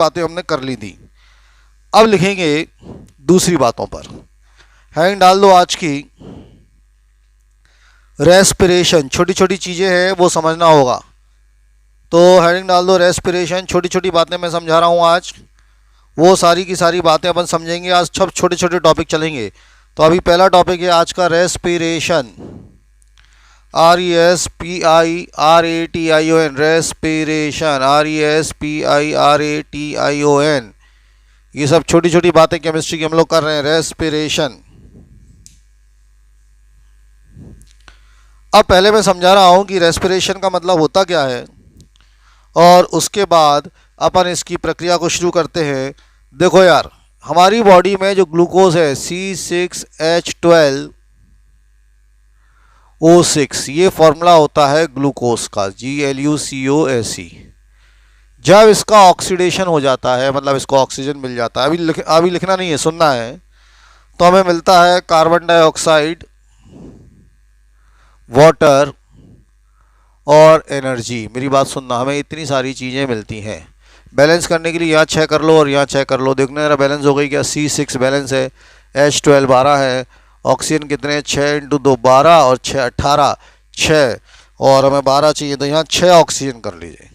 बातें हमने कर ली थी। अब लिखेंगे दूसरी बातों पर। हेडिंग डाल दो आज की रेस्पिरेशन, छोटी छोटी चीज़ें हैं वो समझना होगा। तो हेडिंग डाल दो रेस्पिरेशन, छोटी छोटी बातें मैं समझा रहा हूँ आज, वो सारी की सारी बातें अपन समझेंगे आज। सब छोटे छोटे टॉपिक चलेंगे। तो अभी पहला टॉपिक है आज का रेस्पिरेशन, RESPIRATION, रेस्पिरेशन, RESPIRATION। ये सब छोटी छोटी बातें केमिस्ट्री की हम लोग कर रहे हैं। रेस्पिरेशन। अब पहले मैं समझा रहा हूं कि रेस्पिरेशन का मतलब होता क्या है, और उसके बाद अपन इसकी प्रक्रिया को शुरू करते हैं। देखो यार, हमारी बॉडी में जो ग्लूकोज है C6H12O6, ये फॉर्मूला होता है ग्लूकोज का, GLUCOSE। जब इसका ऑक्सीडेशन हो जाता है, मतलब इसको ऑक्सीजन मिल जाता है, अभी लिखना नहीं है, सुनना है, तो हमें मिलता है कार्बन डाइऑक्साइड, वाटर और एनर्जी। मेरी बात सुनना, हमें इतनी सारी चीज़ें मिलती हैं। बैलेंस करने के लिए यहाँ 6 कर लो और यहाँ 6 कर लो, देखना जरा बैलेंस हो गई क्या। C6 बैलेंस है, H12 12 है, ऑक्सीजन कितने, 6 × 2 12 और 6 18, 6, और हमें 12 चाहिए, तो यहाँ 6 ऑक्सीजन कर लीजिए।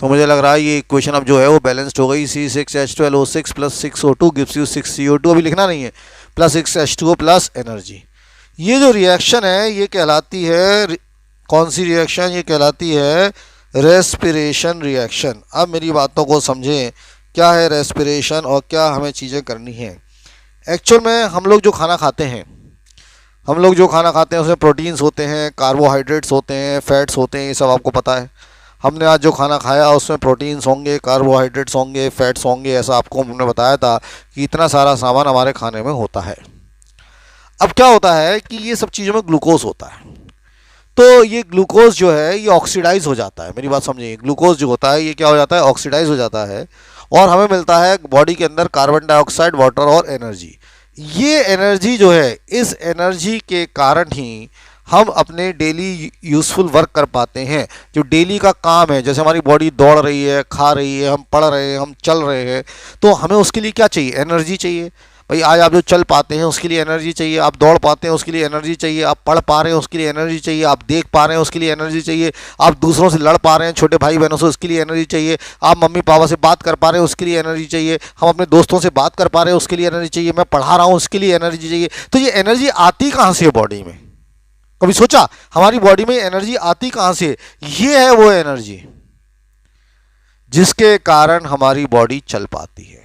तो मुझे लग रहा है ये इक्वेशन अब जो है वो बैलेंस्ड हो गई। C6H12O6 plus 6O2 gives you 6CO2, अभी लिखना नहीं है, प्लस 6H2O प्लस एनर्जी। ये जो रिएक्शन है ये कहलाती है, कौन सी रिएक्शन, ये कहलाती है रेस्पिरेशन रिएक्शन। अब मेरी बातों को समझें, क्या है रेस्पिरेशन और क्या हमें चीज़ें करनी है। एक्चुअल में हम लोग जो खाना खाते हैं उसमें प्रोटीन्स होते हैं, कार्बोहाइड्रेट्स होते हैं, फैट्स होते हैं, ये सब आपको पता है। हमने आज जो खाना खाया उसमें प्रोटीन्स होंगे, कार्बोहाइड्रेट्स होंगे, फैट्स होंगे, ऐसा आपको हमने बताया था कि इतना सारा सामान हमारे खाने में होता है। अब क्या होता है कि ये सब चीज़ों में ग्लूकोज होता है, तो ये ग्लूकोज जो है ये ऑक्सीडाइज हो जाता है। मेरी बात समझिए, ग्लूकोज जो होता है ये क्या हो जाता है, ऑक्सीडाइज हो जाता है, और हमें मिलता है बॉडी के अंदर कार्बन डाइऑक्साइड, वाटर और एनर्जी। ये एनर्जी जो है, इस एनर्जी के कारण ही हम अपने डेली यूज़फुल वर्क कर पाते हैं। जो डेली का काम है, जैसे हमारी बॉडी दौड़ रही है, खा रही है, हम पढ़ रहे हैं, हम चल रहे हैं, तो हमें उसके लिए क्या चाहिए, एनर्जी चाहिए। भाई आज आप जो चल पाते हैं उसके लिए एनर्जी चाहिए, आप दौड़ पाते हैं उसके लिए एनर्जी चाहिए, आप पढ़ पा रहे हैं उसके लिए एनर्जी चाहिए, आप देख पा रहे हैं उसके लिए एनर्जी चाहिए, आप दूसरों से लड़ पा रहे हैं, छोटे भाई बहनों से, उसके लिए एनर्जी चाहिए, आप मम्मी पापा से बात कर पा रहे हैं उसके लिए एनर्जी चाहिए, हम अपने दोस्तों से बात कर पा रहे हैं उसके लिए एनर्जी चाहिए, मैं पढ़ा रहा हूँ उसके लिए एनर्जी चाहिए। तो ये एनर्जी आती कहाँ से है बॉडी में, कभी सोचा हमारी बॉडी में एनर्जी आती कहाँ से? ये है वो एनर्जी जिसके कारण हमारी बॉडी चल पाती है।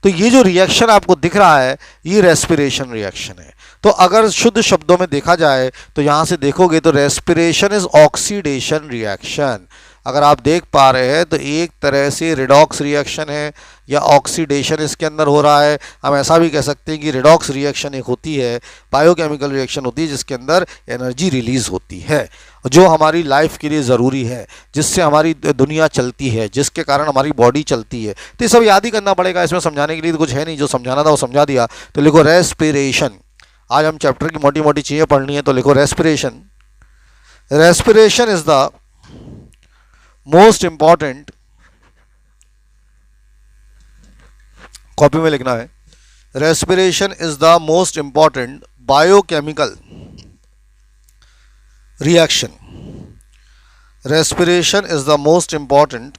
तो ये जो रिएक्शन आपको दिख रहा है ये रेस्पिरेशन रिएक्शन है। तो अगर शुद्ध शब्दों में देखा जाए तो यहाँ से देखोगे तो रेस्पिरेशन इज ऑक्सीडेशन रिएक्शन। अगर आप देख पा रहे हैं तो एक तरह से रिडॉक्स रिएक्शन है या ऑक्सीडेशन इसके अंदर हो रहा है। हम ऐसा भी कह सकते हैं कि रिडॉक्स रिएक्शन एक होती है, बायोकेमिकल रिएक्शन होती है जिसके अंदर एनर्जी रिलीज होती है जो हमारी लाइफ के लिए ज़रूरी है, जिससे हमारी दुनिया चलती है, जिसके कारण हमारी बॉडी चलती है। तो ये सब याद ही करना पड़ेगा, इसमें समझाने के लिए तो कुछ है नहीं, जो समझाना था वो समझा दिया। तो लिखो रेस्पिरेशन। आज हम चैप्टर की मोटी मोटी चीज़ें पढ़नी है, तो लिखो respiration. Respiration is the most important, copy में लिखना है, respiration is the most important biochemical reaction. Respiration is the most important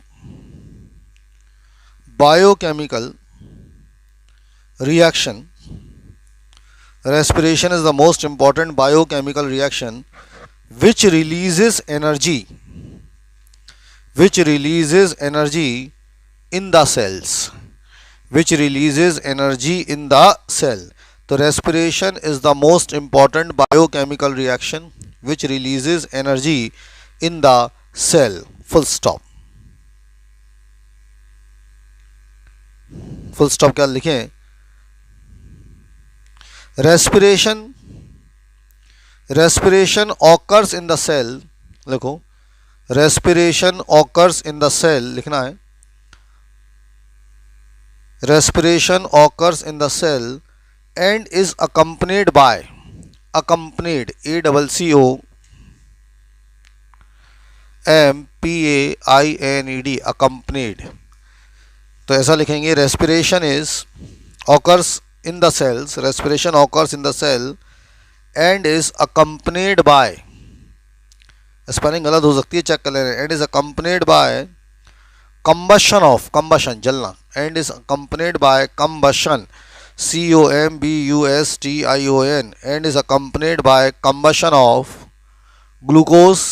biochemical reaction. Respiration is the most important biochemical reaction which releases energy in the cells, which releases energy in the cell. So respiration is the most important biochemical reaction which releases energy in the cell. Full stop. Full stop क्या लिखें? Respiration occurs in the cell. लिखो respiration occurs in the cell, लिखना है respiration occurs in the cell and is accompanied by, accompanied, ACCOMPAINED, accompanied, तो ऐसा लिखेंगे, respiration is occurs in the cells, respiration occurs in the cell and is accompanied by, spelling गलत हो सकती है, check कर लेना, and is accompanied by combustion of, combustion जलना, and is accompanied by combustion, COMBUSTION, and is accompanied by combustion of glucose,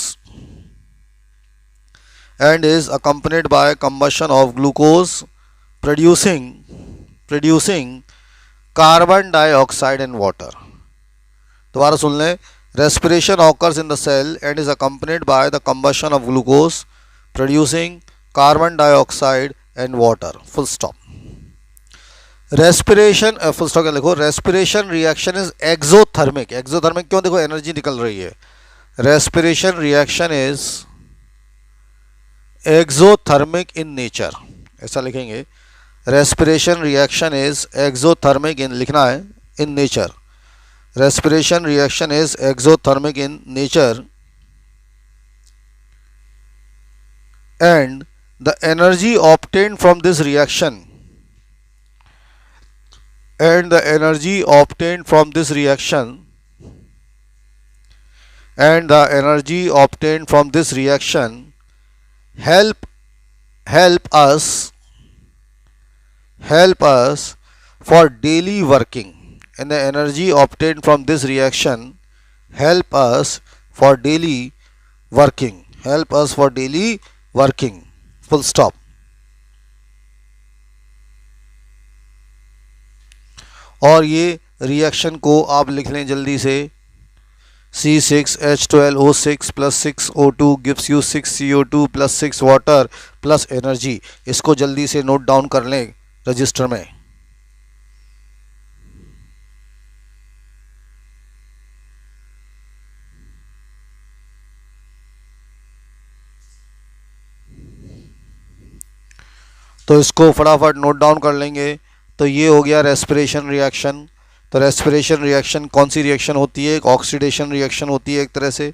and is accompanied by combustion of glucose producing carbon dioxide and water. दोबारा सुन लें, respiration occurs in the cell and is accompanied by the combustion of glucose producing carbon dioxide and water. Full stop. Respiration full stop क्या लिखो, respiration reaction is exothermic. exothermic क्यों, देखो energy निकल रही है, respiration reaction is exothermic in nature, ऐसा लिखेंगे, respiration reaction is exothermic in, लिखना है, in nature, respiration reaction is exothermic in nature and the energy obtained from this reaction and the energy obtained from this reaction and the energy obtained from this reaction help us for daily working, and the energy obtained from this reaction help us for daily working, full stop. और ये reaction को आप लिख लें जल्दी से, C6H12O6 plus 6O2 gives you 6CO2 plus 6 water plus energy. इसको जल्दी से नोट डाउन कर लें रजिस्टर में। तो इसको फटाफट नोट डाउन कर लेंगे। तो ये हो गया रेस्पिरेशन रिएक्शन। तो रेस्पिरेशन रिएक्शन कौन सी रिएक्शन होती है? एक ऑक्सीडेशन रिएक्शन होती है एक तरह से।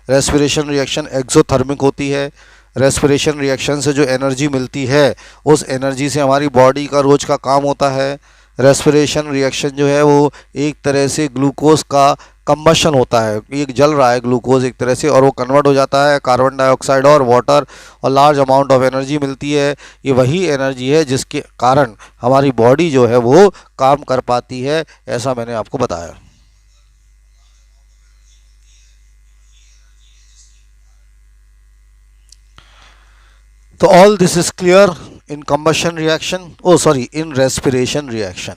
रेस्पिरेशन रिएक्शन एक्सोथर्मिक होती है। रेस्पिरेशन रिएक्शन से जो एनर्जी मिलती है उस एनर्जी से हमारी बॉडी का रोज का काम होता है। रेस्पिरेशन रिएक्शन जो है वो एक तरह से ग्लूकोज का कंबशन होता है, एक जल रहा है ग्लूकोज एक तरह से, और वो कन्वर्ट हो जाता है कार्बन डाइऑक्साइड और वाटर, और लार्ज अमाउंट ऑफ एनर्जी मिलती है। ये वही एनर्जी है जिसके कारण हमारी बॉडी जो है वो काम कर पाती है, ऐसा मैंने आपको बताया। तो all this is clear in combustion reaction, oh sorry in respiration reaction.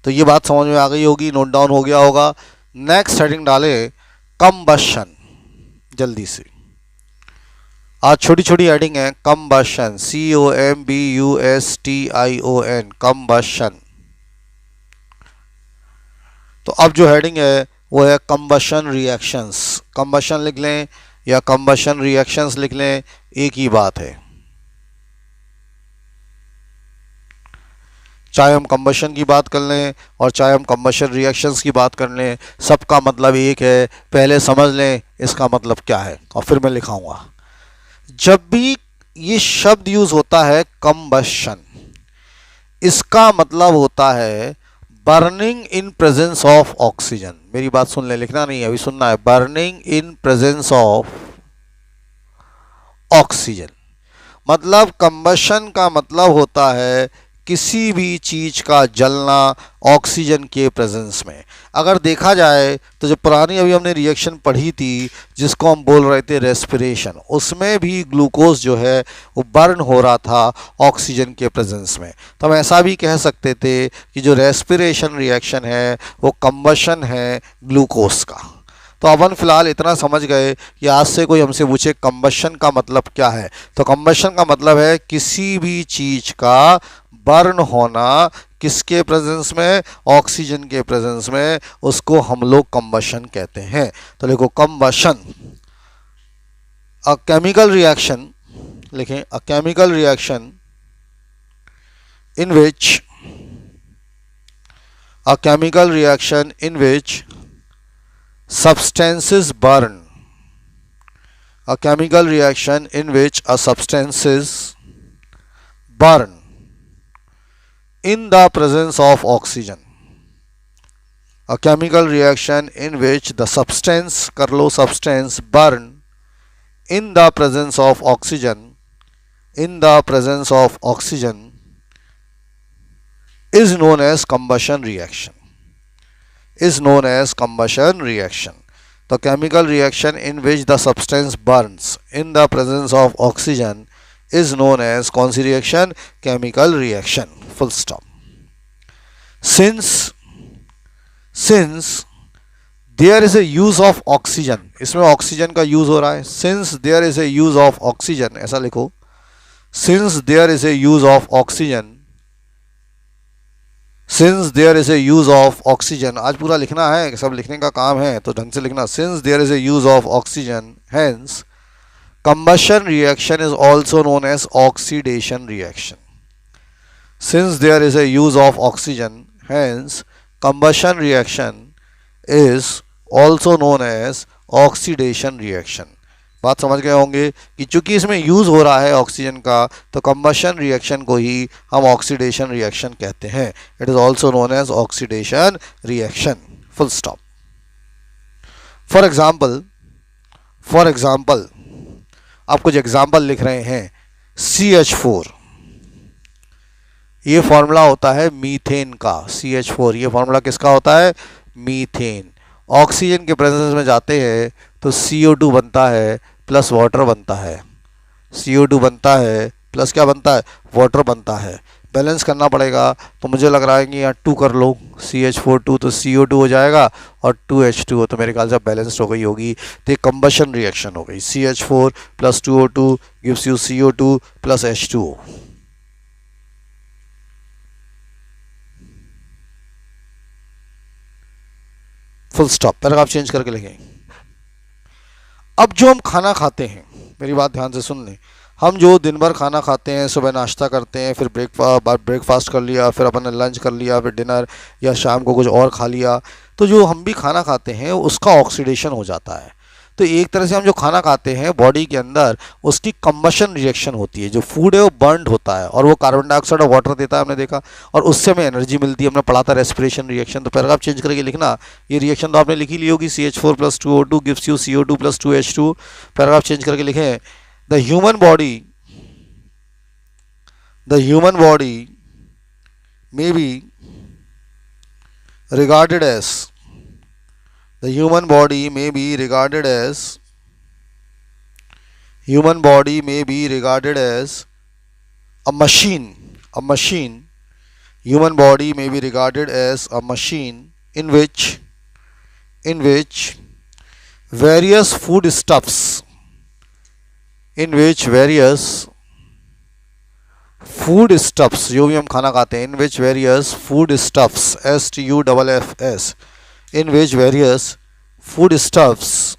तो ये बात समझ में आ गई होगी, नोट डाउन हो गया होगा। नेक्स्ट हेडिंग डाले कंबशन, जल्दी से। आज छोटी छोटी हेडिंग है। Combustion, COMBUSTION, combustion. तो अब जो हेडिंग है वो है कंबशन रिएक्शंस। कंबशन लिख लें या कंबशन रिएक्शंस लिख लें, एक ही बात है। चाहे हम कंबशन की बात कर लें और चाहे हम कंबशन रिएक्शंस की बात कर लें, सबका मतलब एक है। पहले समझ लें इसका मतलब क्या है और फिर मैं लिखाऊंगा। जब भी ये शब्द यूज होता है कंबशन, इसका मतलब होता है burning in presence of oxygen. मेरी बात सुन ले, लिखना नहीं है, अभी सुनना है। Burning in presence of oxygen, मतलब कंबशन का मतलब होता है किसी भी चीज का जलना ऑक्सीजन के प्रेजेंस में। अगर देखा जाए तो जो पुरानी अभी हमने रिएक्शन पढ़ी थी जिसको हम बोल रहे थे रेस्पिरेशन, उसमें भी ग्लूकोज जो है वो बर्न हो रहा था ऑक्सीजन के प्रेजेंस में। तो हम ऐसा भी कह सकते थे कि जो रेस्पिरेशन रिएक्शन है वो कंबशन है ग्लूकोज का। तो अपन फिलहाल इतना समझ गए कि आज से कोई हमसे पूछे कंबशन का मतलब क्या है, तो कंबशन का मतलब है किसी भी चीज का बर्न होना किसके प्रेजेंस में? ऑक्सीजन के प्रेजेंस में, उसको हम लोग कंबशन कहते हैं। तो लिखो कंबशन, अ केमिकल रिएक्शन, लिखें a chemical reaction in which substances burn, a chemical reaction in which a substances burn, in the presence of oxygen. A chemical reaction in which the substance, कर लो substance, burn in the presence of oxygen, in the presence of oxygen is known as combustion reaction. Is known as combustion reaction. The chemical reaction in which the substance burns in the presence of oxygen is known as कौन सी reaction? Chemical reaction. Full stop. Since there is a use of oxygen, इसमें oxygen का use हो रहा है. Since there is a use of oxygen, ऐसा लिखो. Since there is a use of oxygen, since there is a use of oxygen, आज पूरा लिखना है, सब लिखने का काम है तो ढंग से लिखना. Since there is a use of oxygen, hence combustion reaction is also known as oxidation reaction. Since there is a use of oxygen, hence combustion reaction is also known as oxidation reaction. बात समझ गए होंगे कि चूंकि इसमें use हो रहा है ऑक्सीजन का तो कंबशन रिएक्शन को ही हम ऑक्सीडेशन रिएक्शन कहते हैं. It is also known as oxidation reaction. Full stop. For example आप कुछ एग्जाम्पल लिख रहे हैं. CH4 ये फॉर्मूला होता है मीथेन का. CH4 ये फॉर्मूला किसका होता है? मीथेन. ऑक्सीजन के प्रेजेंस में जाते हैं तो CO2 बनता है प्लस वाटर बनता है. CO2 बनता है प्लस क्या बनता है? वाटर बनता है. बैलेंस करना पड़ेगा तो मुझे लग रहा है कि यहाँ 2 कर लो. CH4 2 तो CO2 हो जाएगा और 2H2 तो मेरे ख्याल से बैलेंस्ड हो गई होगी. तो ये कंबशन रिएक्शन हो गई. CH4 plus 2O2 gives you CO2 plus H2O. Full stop. Paragraph change करके लिखें. अब जो हम खाना खाते हैं, मेरी बात ध्यान से सुन लें. हम जो दिन भर खाना खाते हैं, सुबह नाश्ता करते हैं, फिर ब्रेकफास्ट कर लिया, फिर अपन ने लंच कर लिया, फिर डिनर या शाम को कुछ और खा लिया, तो जो हम भी खाना खाते हैं उसका ऑक्सीडेशन हो जाता है. तो एक तरह से हम जो खाना खाते हैं बॉडी के अंदर उसकी कंबशन रिएक्शन होती है. जो फूड है वो बर्न होता है और वो कार्बन डाइऑक्साइड और वाटर देता है, हमने देखा, और उससे हमें एनर्जी मिलती है. हमने पढ़ा था रेस्पिरेशन रिएक्शन. तो पैराग्राफ चेंज करके लिखना. ये रिएक्शन तो आपने लिखी ली होगी. CH4 plus 2O2 gives you CO2 plus 2H2. Paragraph change करके लिखें. The human body may be regarded as the human body may be regarded as a machine. Human body may be regarded as a machine in which various foodstuffs जो भी हम खाना खाते हैं, in which various foodstuffs STUFFS in which various foodstuffs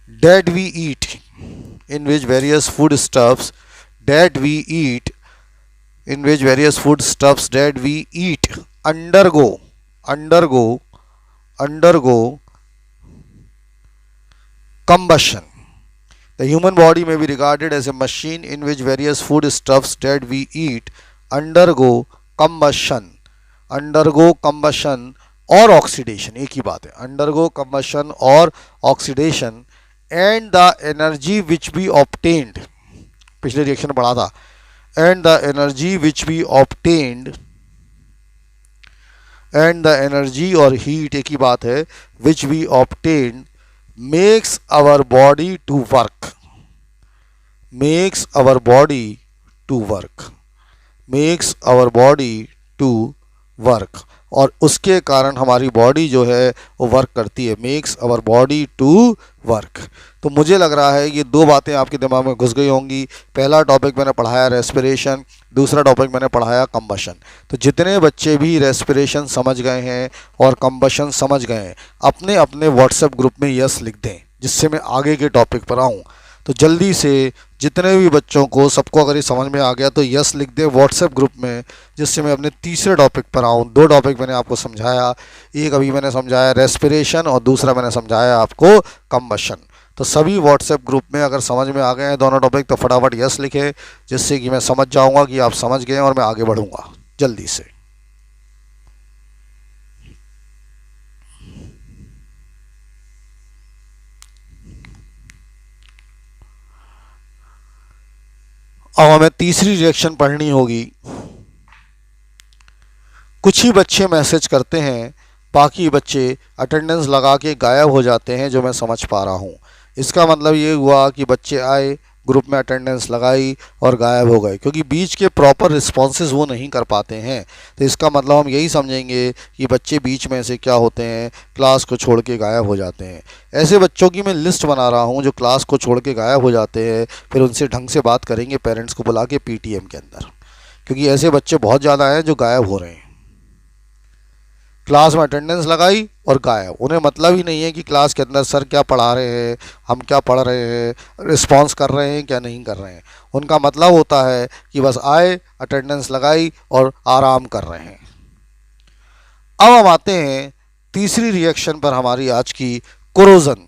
that we eat undergo combustion. The human body may be regarded as a machine in which various foodstuffs that we eat undergo combustion और oxidation. एक ही बात है. undergo combustion और oxidation and the energy which we obtained, पिछले reaction पढ़ा था, and the energy और heat एक ही बात है, which we obtained makes our body to work और उसके कारण हमारी बॉडी जो है वो वर्क करती है. Makes our body to work. तो मुझे लग रहा है ये दो बातें आपके दिमाग में घुस गई होंगी. पहला टॉपिक मैंने पढ़ाया रेस्पिरेशन, दूसरा टॉपिक मैंने पढ़ाया कंबशन. तो जितने बच्चे भी रेस्पिरेशन समझ गए हैं और कंबशन समझ गए हैं, अपने अपने व्हाट्सएप ग्रुप में यस लिख दें जिससे मैं आगे के टॉपिक पर आऊँ. तो जल्दी से जितने भी बच्चों को, सबको अगर ये समझ में आ गया तो यस लिख दें व्हाट्सएप ग्रुप में, जिससे मैं अपने तीसरे टॉपिक पर आऊँ. 2 टॉपिक मैंने आपको समझाया. एक अभी मैंने समझाया रेस्पिरेशन और दूसरा मैंने समझाया आपको कंबशन. तो तो सभी व्हाट्सएप ग्रुप में अगर समझ में आ गए हैं दोनों टॉपिक तो फटाफट यस लिखें, जिससे कि मैं समझ जाऊंगा कि आप समझ गए और मैं आगे बढ़ूंगा जल्दी से। अब हमें तीसरी रिएक्शन पढ़नी होगी। कुछ ही बच्चे मैसेज करते हैं, बाकी बच्चे अटेंडेंस लगा के गायब हो जाते हैं, जो मैं समझ पा रहा हूँ। इसका मतलब ये हुआ कि बच्चे आए, ग्रुप में अटेंडेंस लगाई और गायब हो गए, क्योंकि बीच के प्रॉपर रिस्पॉन्सेज वो नहीं कर पाते हैं। तो इसका मतलब हम यही समझेंगे कि बच्चे बीच में से क्या होते हैं, क्लास को छोड़ के गायब हो जाते हैं। ऐसे बच्चों की मैं लिस्ट बना रहा हूँ जो क्लास को छोड़ के गायब हो जाते हैं। फिर उनसे ढंग से बात करेंगे पेरेंट्स को बुला के पीटीएम के अंदर, क्योंकि ऐसे बच्चे बहुत ज़्यादा हैं जो गायब हो रहे हैं। क्लास में अटेंडेंस लगाई और गायब, उन्हें मतलब ही नहीं है कि क्लास के अंदर सर क्या पढ़ा रहे हैं, हम क्या पढ़ रहे हैं, रिस्पॉन्स कर रहे हैं क्या नहीं कर रहे हैं। उनका मतलब होता है कि बस आए, अटेंडेंस लगाई और आराम कर रहे हैं। अब हम आते हैं तीसरी रिएक्शन पर हमारी आज की, कोरोजन।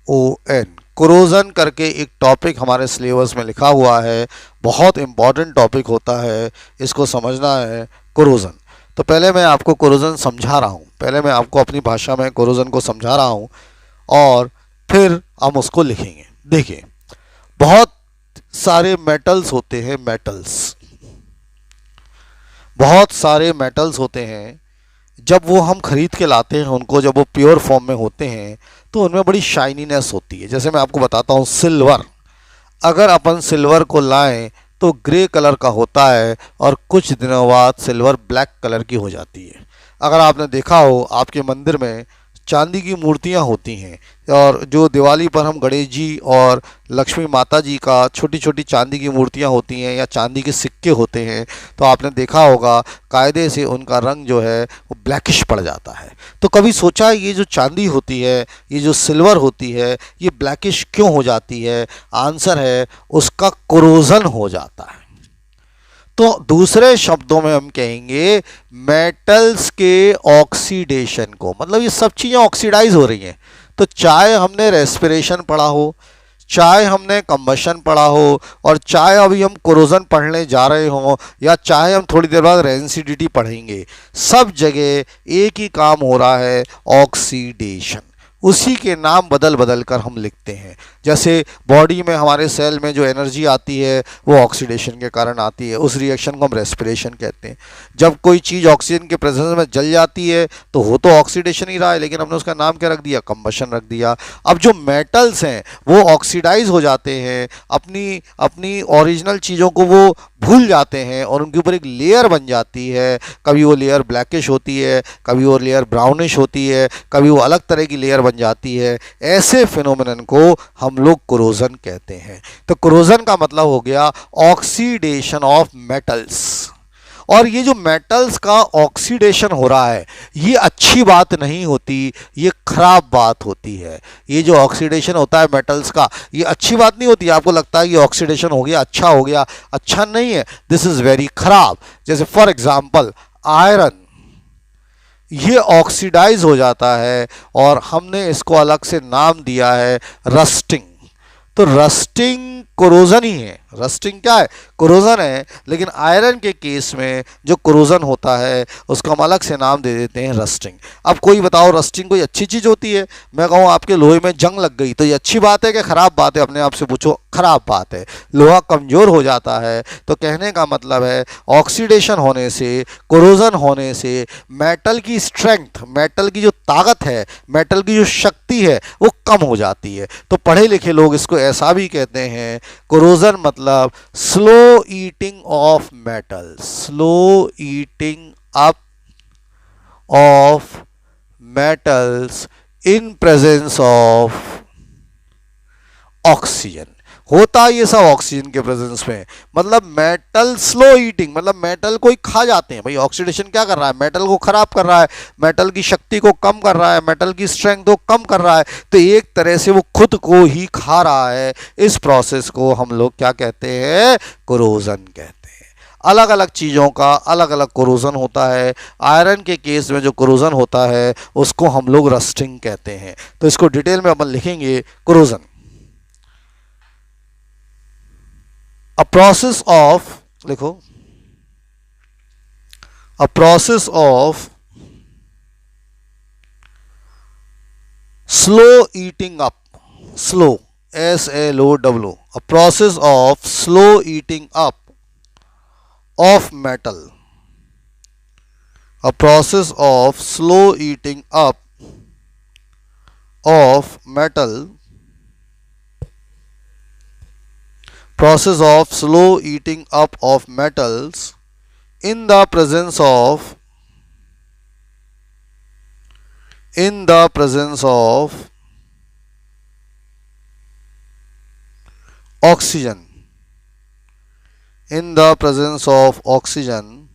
CORROSION, कोरोजन करके एक टॉपिक हमारे सिलेबस में लिखा हुआ है। बहुत इम्पॉर्टेंट टॉपिक होता है, इसको समझना है। कोरोजन, तो पहले मैं आपको कोरोजन समझा रहा हूँ, पहले मैं आपको अपनी भाषा में कोरोजन को समझा रहा हूँ और फिर हम उसको लिखेंगे। देखिए, बहुत सारे मेटल्स होते हैं, बहुत सारे मेटल्स होते हैं। जब वो हम खरीद के लाते हैं उनको, जब वो प्योर फॉर्म में होते हैं तो उनमें बड़ी शाइनीनेस होती है। जैसे मैं आपको बताता हूँ, सिल्वर, अगर अपन सिल्वर को लाएं तो ग्रे कलर का होता है और कुछ दिनों बाद सिल्वर ब्लैक कलर की हो जाती है। अगर आपने देखा हो, आपके मंदिर में चांदी की मूर्तियां होती हैं, और जो दिवाली पर हम गणेश जी और लक्ष्मी माता जी का छोटी छोटी चांदी की मूर्तियां होती हैं या चांदी के सिक्के होते हैं, तो आपने देखा होगा कायदे से उनका रंग जो है वो ब्लैकिश पड़ जाता है। तो कभी सोचा ये जो चांदी होती है, ये जो सिल्वर होती है, ये ब्लैकिश क्यों हो जाती है? आंसर है उसका कोरोजन हो जाता है। तो दूसरे शब्दों में हम कहेंगे मेटल्स के ऑक्सीडेशन को, मतलब ये सब चीज़ें ऑक्सीडाइज हो रही हैं। तो चाहे हमने रेस्पिरेशन पढ़ा हो, चाहे हमने कंबशन पढ़ा हो, और चाहे अभी हम कोरोजन पढ़ने जा रहे हों, या चाहे हम थोड़ी देर बाद रेंसिडिटी पढ़ेंगे, सब जगह एक ही काम हो रहा है, ऑक्सीडेशन। उसी के नाम बदल बदल कर हम लिखते हैं। जैसे बॉडी में हमारे सेल में जो एनर्जी आती है वो ऑक्सीडेशन के कारण आती है, उस रिएक्शन को हम रेस्पिरेशन कहते हैं। जब कोई चीज़ ऑक्सीजन के प्रेजेंस में जल जाती है तो वो तो ऑक्सीडेशन ही रहा है, लेकिन हमने उसका नाम क्या रख दिया? कंबशन रख दिया। अब जो मेटल्स हैं वो ऑक्सीडाइज हो जाते हैं, अपनी अपनी ओरिजिनल चीज़ों को वो भूल जाते हैं और उनके ऊपर एक लेयर बन जाती है। कभी वो लेयर ब्लैकिश होती है, कभी वो लेयर ब्राउनिश होती है, कभी वो अलग तरह की लेयर बन जाती है। ऐसे फिनोमेनन को हम लोग कोरोजन कहते हैं। तो कोरोजन का मतलब हो गया ऑक्सीडेशन ऑफ मेटल्स। और ये जो मेटल्स का ऑक्सीडेशन हो रहा है, ये अच्छी बात नहीं होती, ये खराब बात होती है। ये जो ऑक्सीडेशन होता है मेटल्स का, ये अच्छी बात नहीं होती। आपको लगता है ये ऑक्सीडेशन हो गया, अच्छा हो गया, अच्छा नहीं है, दिस इज़ वेरी खराब। जैसे फॉर एग्जांपल आयरन, ये ऑक्सीडाइज हो जाता है और हमने इसको अलग से नाम दिया है रस्टिंग। तो रस्टिंग कोरोजन ही है। रस्टिंग क्या है? कोरोजन है। लेकिन आयरन के केस में जो कोरोजन होता है उसको हम अलग से नाम दे देते हैं रस्टिंग। अब कोई बताओ, रस्टिंग कोई अच्छी चीज़ होती है? मैं कहूँ आपके लोहे में जंग लग गई, तो ये अच्छी बात है कि खराब बात है? अपने आप से पूछो, खराब बात है। लोहा कमज़ोर हो जाता है। तो कहने का मतलब है ऑक्सीडेशन होने से, कोरोजन होने से मेटल की स्ट्रेंथ, मेटल की जो ताकत है, मेटल की जो शक्ति है वो कम हो जाती है। तो पढ़े लिखे लोग इसको ऐसा भी कहते हैं, कोरोजन मतलब slow eating of metal, slow eating up of metals in presence of oxygen. होता ये सब ऑक्सीजन के प्रेजेंस में। मतलब मेटल स्लो ईटिंग, मतलब मेटल को ही खा जाते हैं। भाई ऑक्सीडेशन क्या कर रहा है? मेटल को खराब कर रहा है, मेटल की शक्ति को कम कर रहा है, मेटल की स्ट्रेंथ को कम कर रहा है। तो एक तरह से वो खुद को ही खा रहा है। इस प्रोसेस को हम लोग क्या कहते हैं? कोरोजन कहते हैं। अलग अलग चीज़ों का अलग अलग कोरोजन होता है। आयरन के केस में जो कोरोजन होता है उसको हम लोग रस्टिंग कहते हैं। तो इसको डिटेल में अपन लिखेंगे, कोरोजन अ प्रोसेस ऑफ, लिखो, a process of slow eating up, slow, slow, a process of slow eating up of metal, a process of slow eating up of metal, process of slow eating up of metals in the presence of, in the presence of oxygen, in the presence of oxygen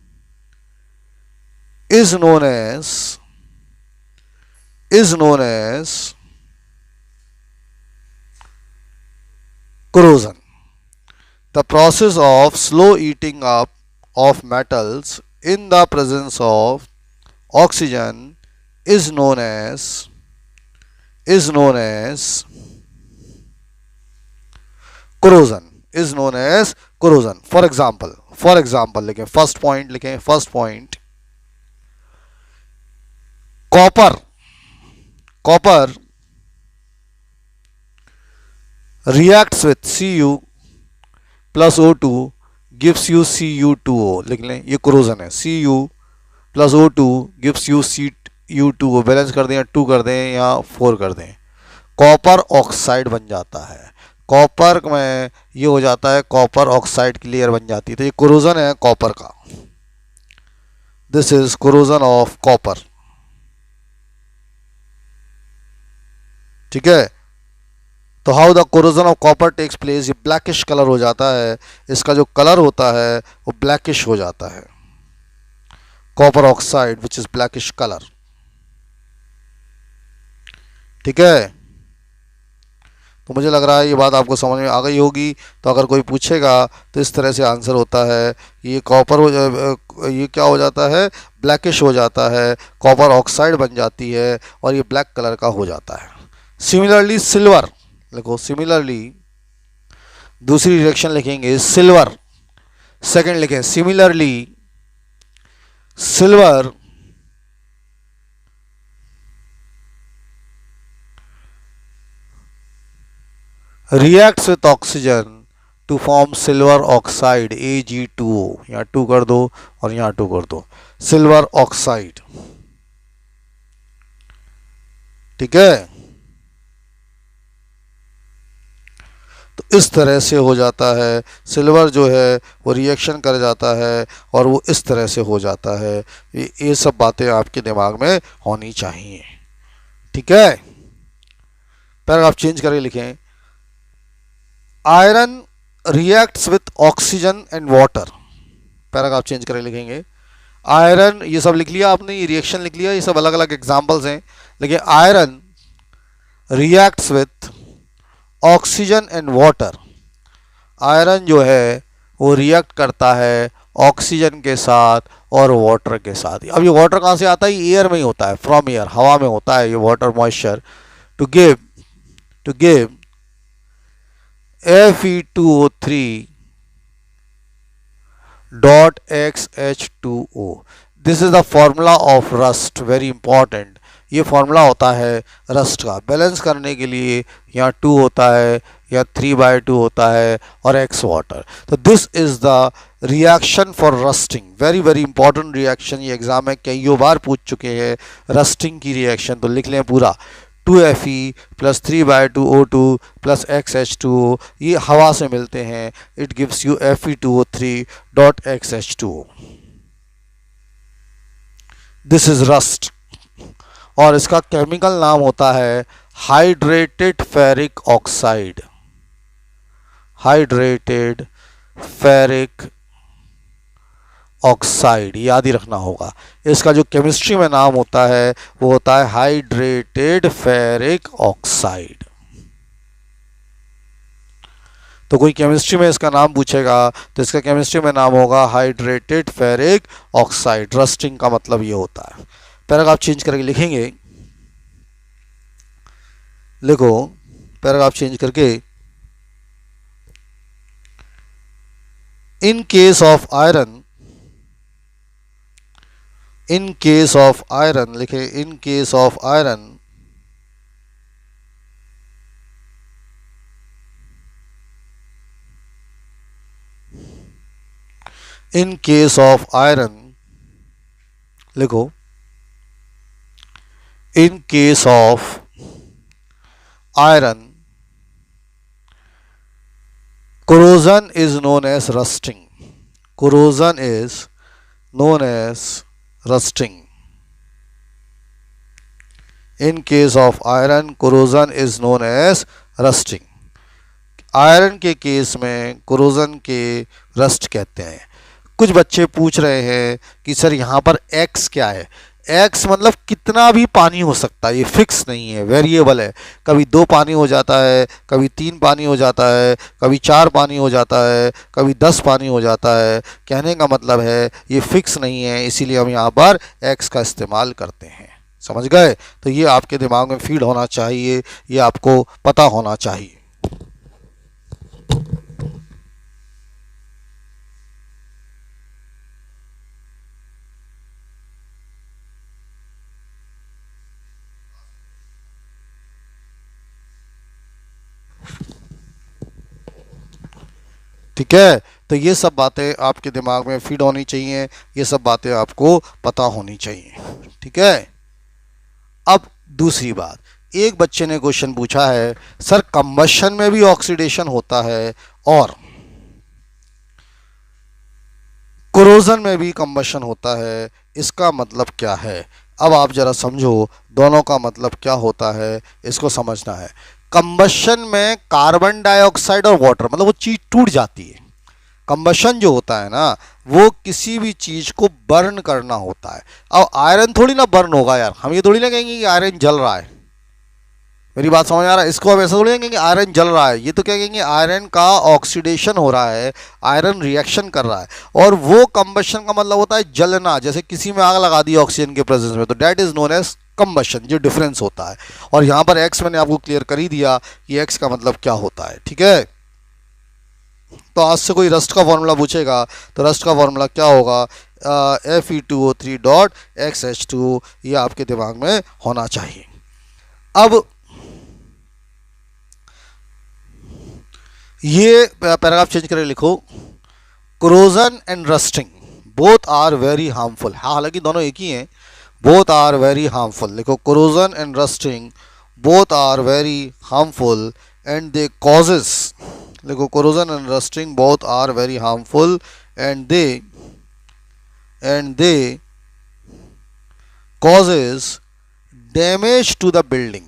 is known as, is known as corrosion. The process of slow eating up of metals in the presence of oxygen is known as, is known as corrosion, is known as corrosion. For example लिखें, first point लिखें, first point, copper, copper reacts with Cu plus O2 gives you Cu2O, लिख लें, ये corrosion है। Cu plus O2 gives you Cu2O, balance कर दें या 2 कर दें या 4 कर दें, कॉपर ऑक्साइड बन जाता है। कॉपर में ये हो जाता है, कॉपर ऑक्साइड की लेयर बन जाती है। तो ये कोरोजन है कॉपर का, this is corrosion of copper. ठीक है, तो how the corrosion of copper takes place, ये ब्लैकिश कलर हो जाता है, इसका जो कलर होता है वो ब्लैकिश हो जाता है, copper oxide which is blackish colour. ठीक है, तो मुझे लग रहा है ये बात आपको समझ में आ गई होगी। तो अगर कोई पूछेगा तो इस तरह से आंसर होता है, ये कॉपर ये क्या हो जाता है, ब्लैकिश हो जाता है, कॉपर ऑक्साइड बन जाती है और ये ब्लैक कलर का हो जाता है। सिमिलरली सिल्वर, लिखो, सिमिलरली दूसरी रिएक्शन लिखेंगे सिल्वर, सेकंड लिखें similarly silver reacts with oxygen to form silver oxide Ag2O, यहाँ 2 कर दो और यहाँ 2 कर दो, सिल्वर ऑक्साइड। ठीक है, तो इस तरह से हो जाता है, सिल्वर जो है वो रिएक्शन कर जाता है और वो इस तरह से हो जाता है। ये सब बातें आपके दिमाग में होनी चाहिए। ठीक है, पैराग्राफ चेंज करके लिखें, iron reacts with oxygen and water, paragraph change करके लिखेंगे, आयरन, ये सब लिख लिया आपने, ये रिएक्शन लिख लिया, ये सब अलग अलग एग्जांपल्स हैं, लेकिन iron reacts with oxygen and water, iron जो है वो रिएक्ट करता है ऑक्सीजन के साथ और वाटर के साथ। अब ये वाटर कहाँ से आता है, एयर में ही होता है, फ्रॉम एयर, हवा में होता है ये water moisture, to give Fe2O3 dot XH2O. This is the formula of rust, very important. ये फॉर्मूला होता है रस्ट का, बैलेंस करने के लिए यहाँ 2 होता है, या 3/2 होता है और X वाटर। तो this is the reaction for rusting, very very important reaction, ये एग्जाम में कई बार पूछ चुके हैं रस्टिंग की रिएक्शन। तो लिख लें पूरा, 2Fe plus 3/2O2 plus XH2O, ये हवा से मिलते हैं, it gives you Fe2O3 dot XH2O। This is rust, और इसका केमिकल नाम होता है hydrated ferric oxide, hydrated ferric oxide, याद ही रखना होगा। इसका जो केमिस्ट्री में नाम होता है वो होता है हाइड्रेटेड फेरिक ऑक्साइड। तो कोई केमिस्ट्री में इसका नाम पूछेगा तो इसका केमिस्ट्री में नाम होगा हाइड्रेटेड फेरिक ऑक्साइड। रस्टिंग का मतलब ये होता है। पैराग्राफ चेंज करके लिखेंगे, लिखो पैराग्राफ चेंज करके, in case of iron, in case of iron लिखे, in case of iron in case of iron लिखो, in case of iron corrosion is known as rusting. Corrosion is known as rusting. In case of iron, corrosion is known as rusting. Iron के case में corrosion के rust कहते हैं। कुछ बच्चे पूछ रहे हैं कि सर यहाँ पर x क्या है। x मतलब कितना भी पानी हो सकता है, ये फिक्स नहीं है, वेरिएबल है। कभी 2 पानी हो जाता है, कभी 3 पानी हो जाता है, कभी 4 पानी हो जाता है, कभी 10 पानी हो जाता है। कहने का मतलब है ये फिक्स नहीं है, इसीलिए हम यहाँ पर x का इस्तेमाल करते हैं। समझ गए? तो ये आपके दिमाग में फीड होना चाहिए, ये आपको पता होना चाहिए। ठीक है, तो ये सब बातें आपके दिमाग में फीड होनी चाहिए, ये सब बातें आपको पता होनी चाहिए। ठीक है, अब दूसरी बात, एक बच्चे ने क्वेश्चन पूछा है सर कंबशन में भी ऑक्सीडेशन होता है और कोरोजन में भी कंबशन होता है, इसका मतलब क्या है? अब आप जरा समझो दोनों का मतलब क्या होता है, इसको समझना है। कंबशन में कार्बन डाइऑक्साइड और वाटर, मतलब वो चीज़ टूट जाती है। कंबशन जो होता है ना, वो किसी भी चीज़ को बर्न करना होता है। अब आयरन थोड़ी ना बर्न होगा यार, हम ये थोड़ी ना कहेंगे कि आयरन जल रहा है। मेरी बात समझ आ रहा है? इसको हम ऐसा थोड़ी कहेंगे कि आयरन जल रहा है, ये तो क्या कहेंगे, आयरन का ऑक्सीडेशन हो रहा है, आयरन रिएक्शन कर रहा है। और वो कंबशन का मतलब होता है जलना, जैसे किसी में आग लगा दी ऑक्सीजन के प्रेजेंस में, तो that is known as combustion, जो डिफरेंस होता है। और यहाँ पर एक्स मैंने आपको क्लियर कर ही दिया कि एक्स का मतलब क्या होता है। ठीक है, तो आज से कोई रस्ट का फॉर्मूला पूछेगा तो रस्ट का फॉर्मूला क्या होगा, Fe2O3 डॉट XH2, ये आपके दिमाग में होना चाहिए। अब ये पैराग्राफ चेंज करके लिखो, corrosion and rusting both are very harmful. हालांकि दोनों एक ही हैं, बोथ आर वेरी हार्मफुल। लिखो, corrosion and rusting both are very harmful and they causes, लिखो corrosion and rusting both are very harmful and they causes damage to the building,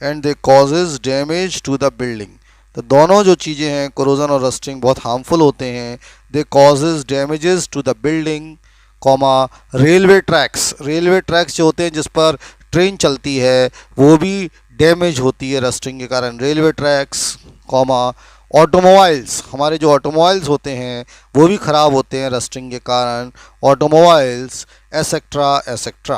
and they causes damage to the building। तो दोनों जो चीज़ें हैं corrosion और rusting बहुत harmful होते हैं। They causes damages to the building, comma railway tracks, railway tracks जो होते हैं जिस पर ट्रेन चलती है वो भी डैमेज होती है रस्टिंग के कारण। रेलवे ट्रैक्स, कॉमा ऑटोमोबाइल्स, हमारे जो ऑटोमोबाइल्स होते हैं वो भी ख़राब होते हैं रस्टिंग के कारण। ऑटोमोबाइल्स एसेक्ट्रा एसेक्ट्रा,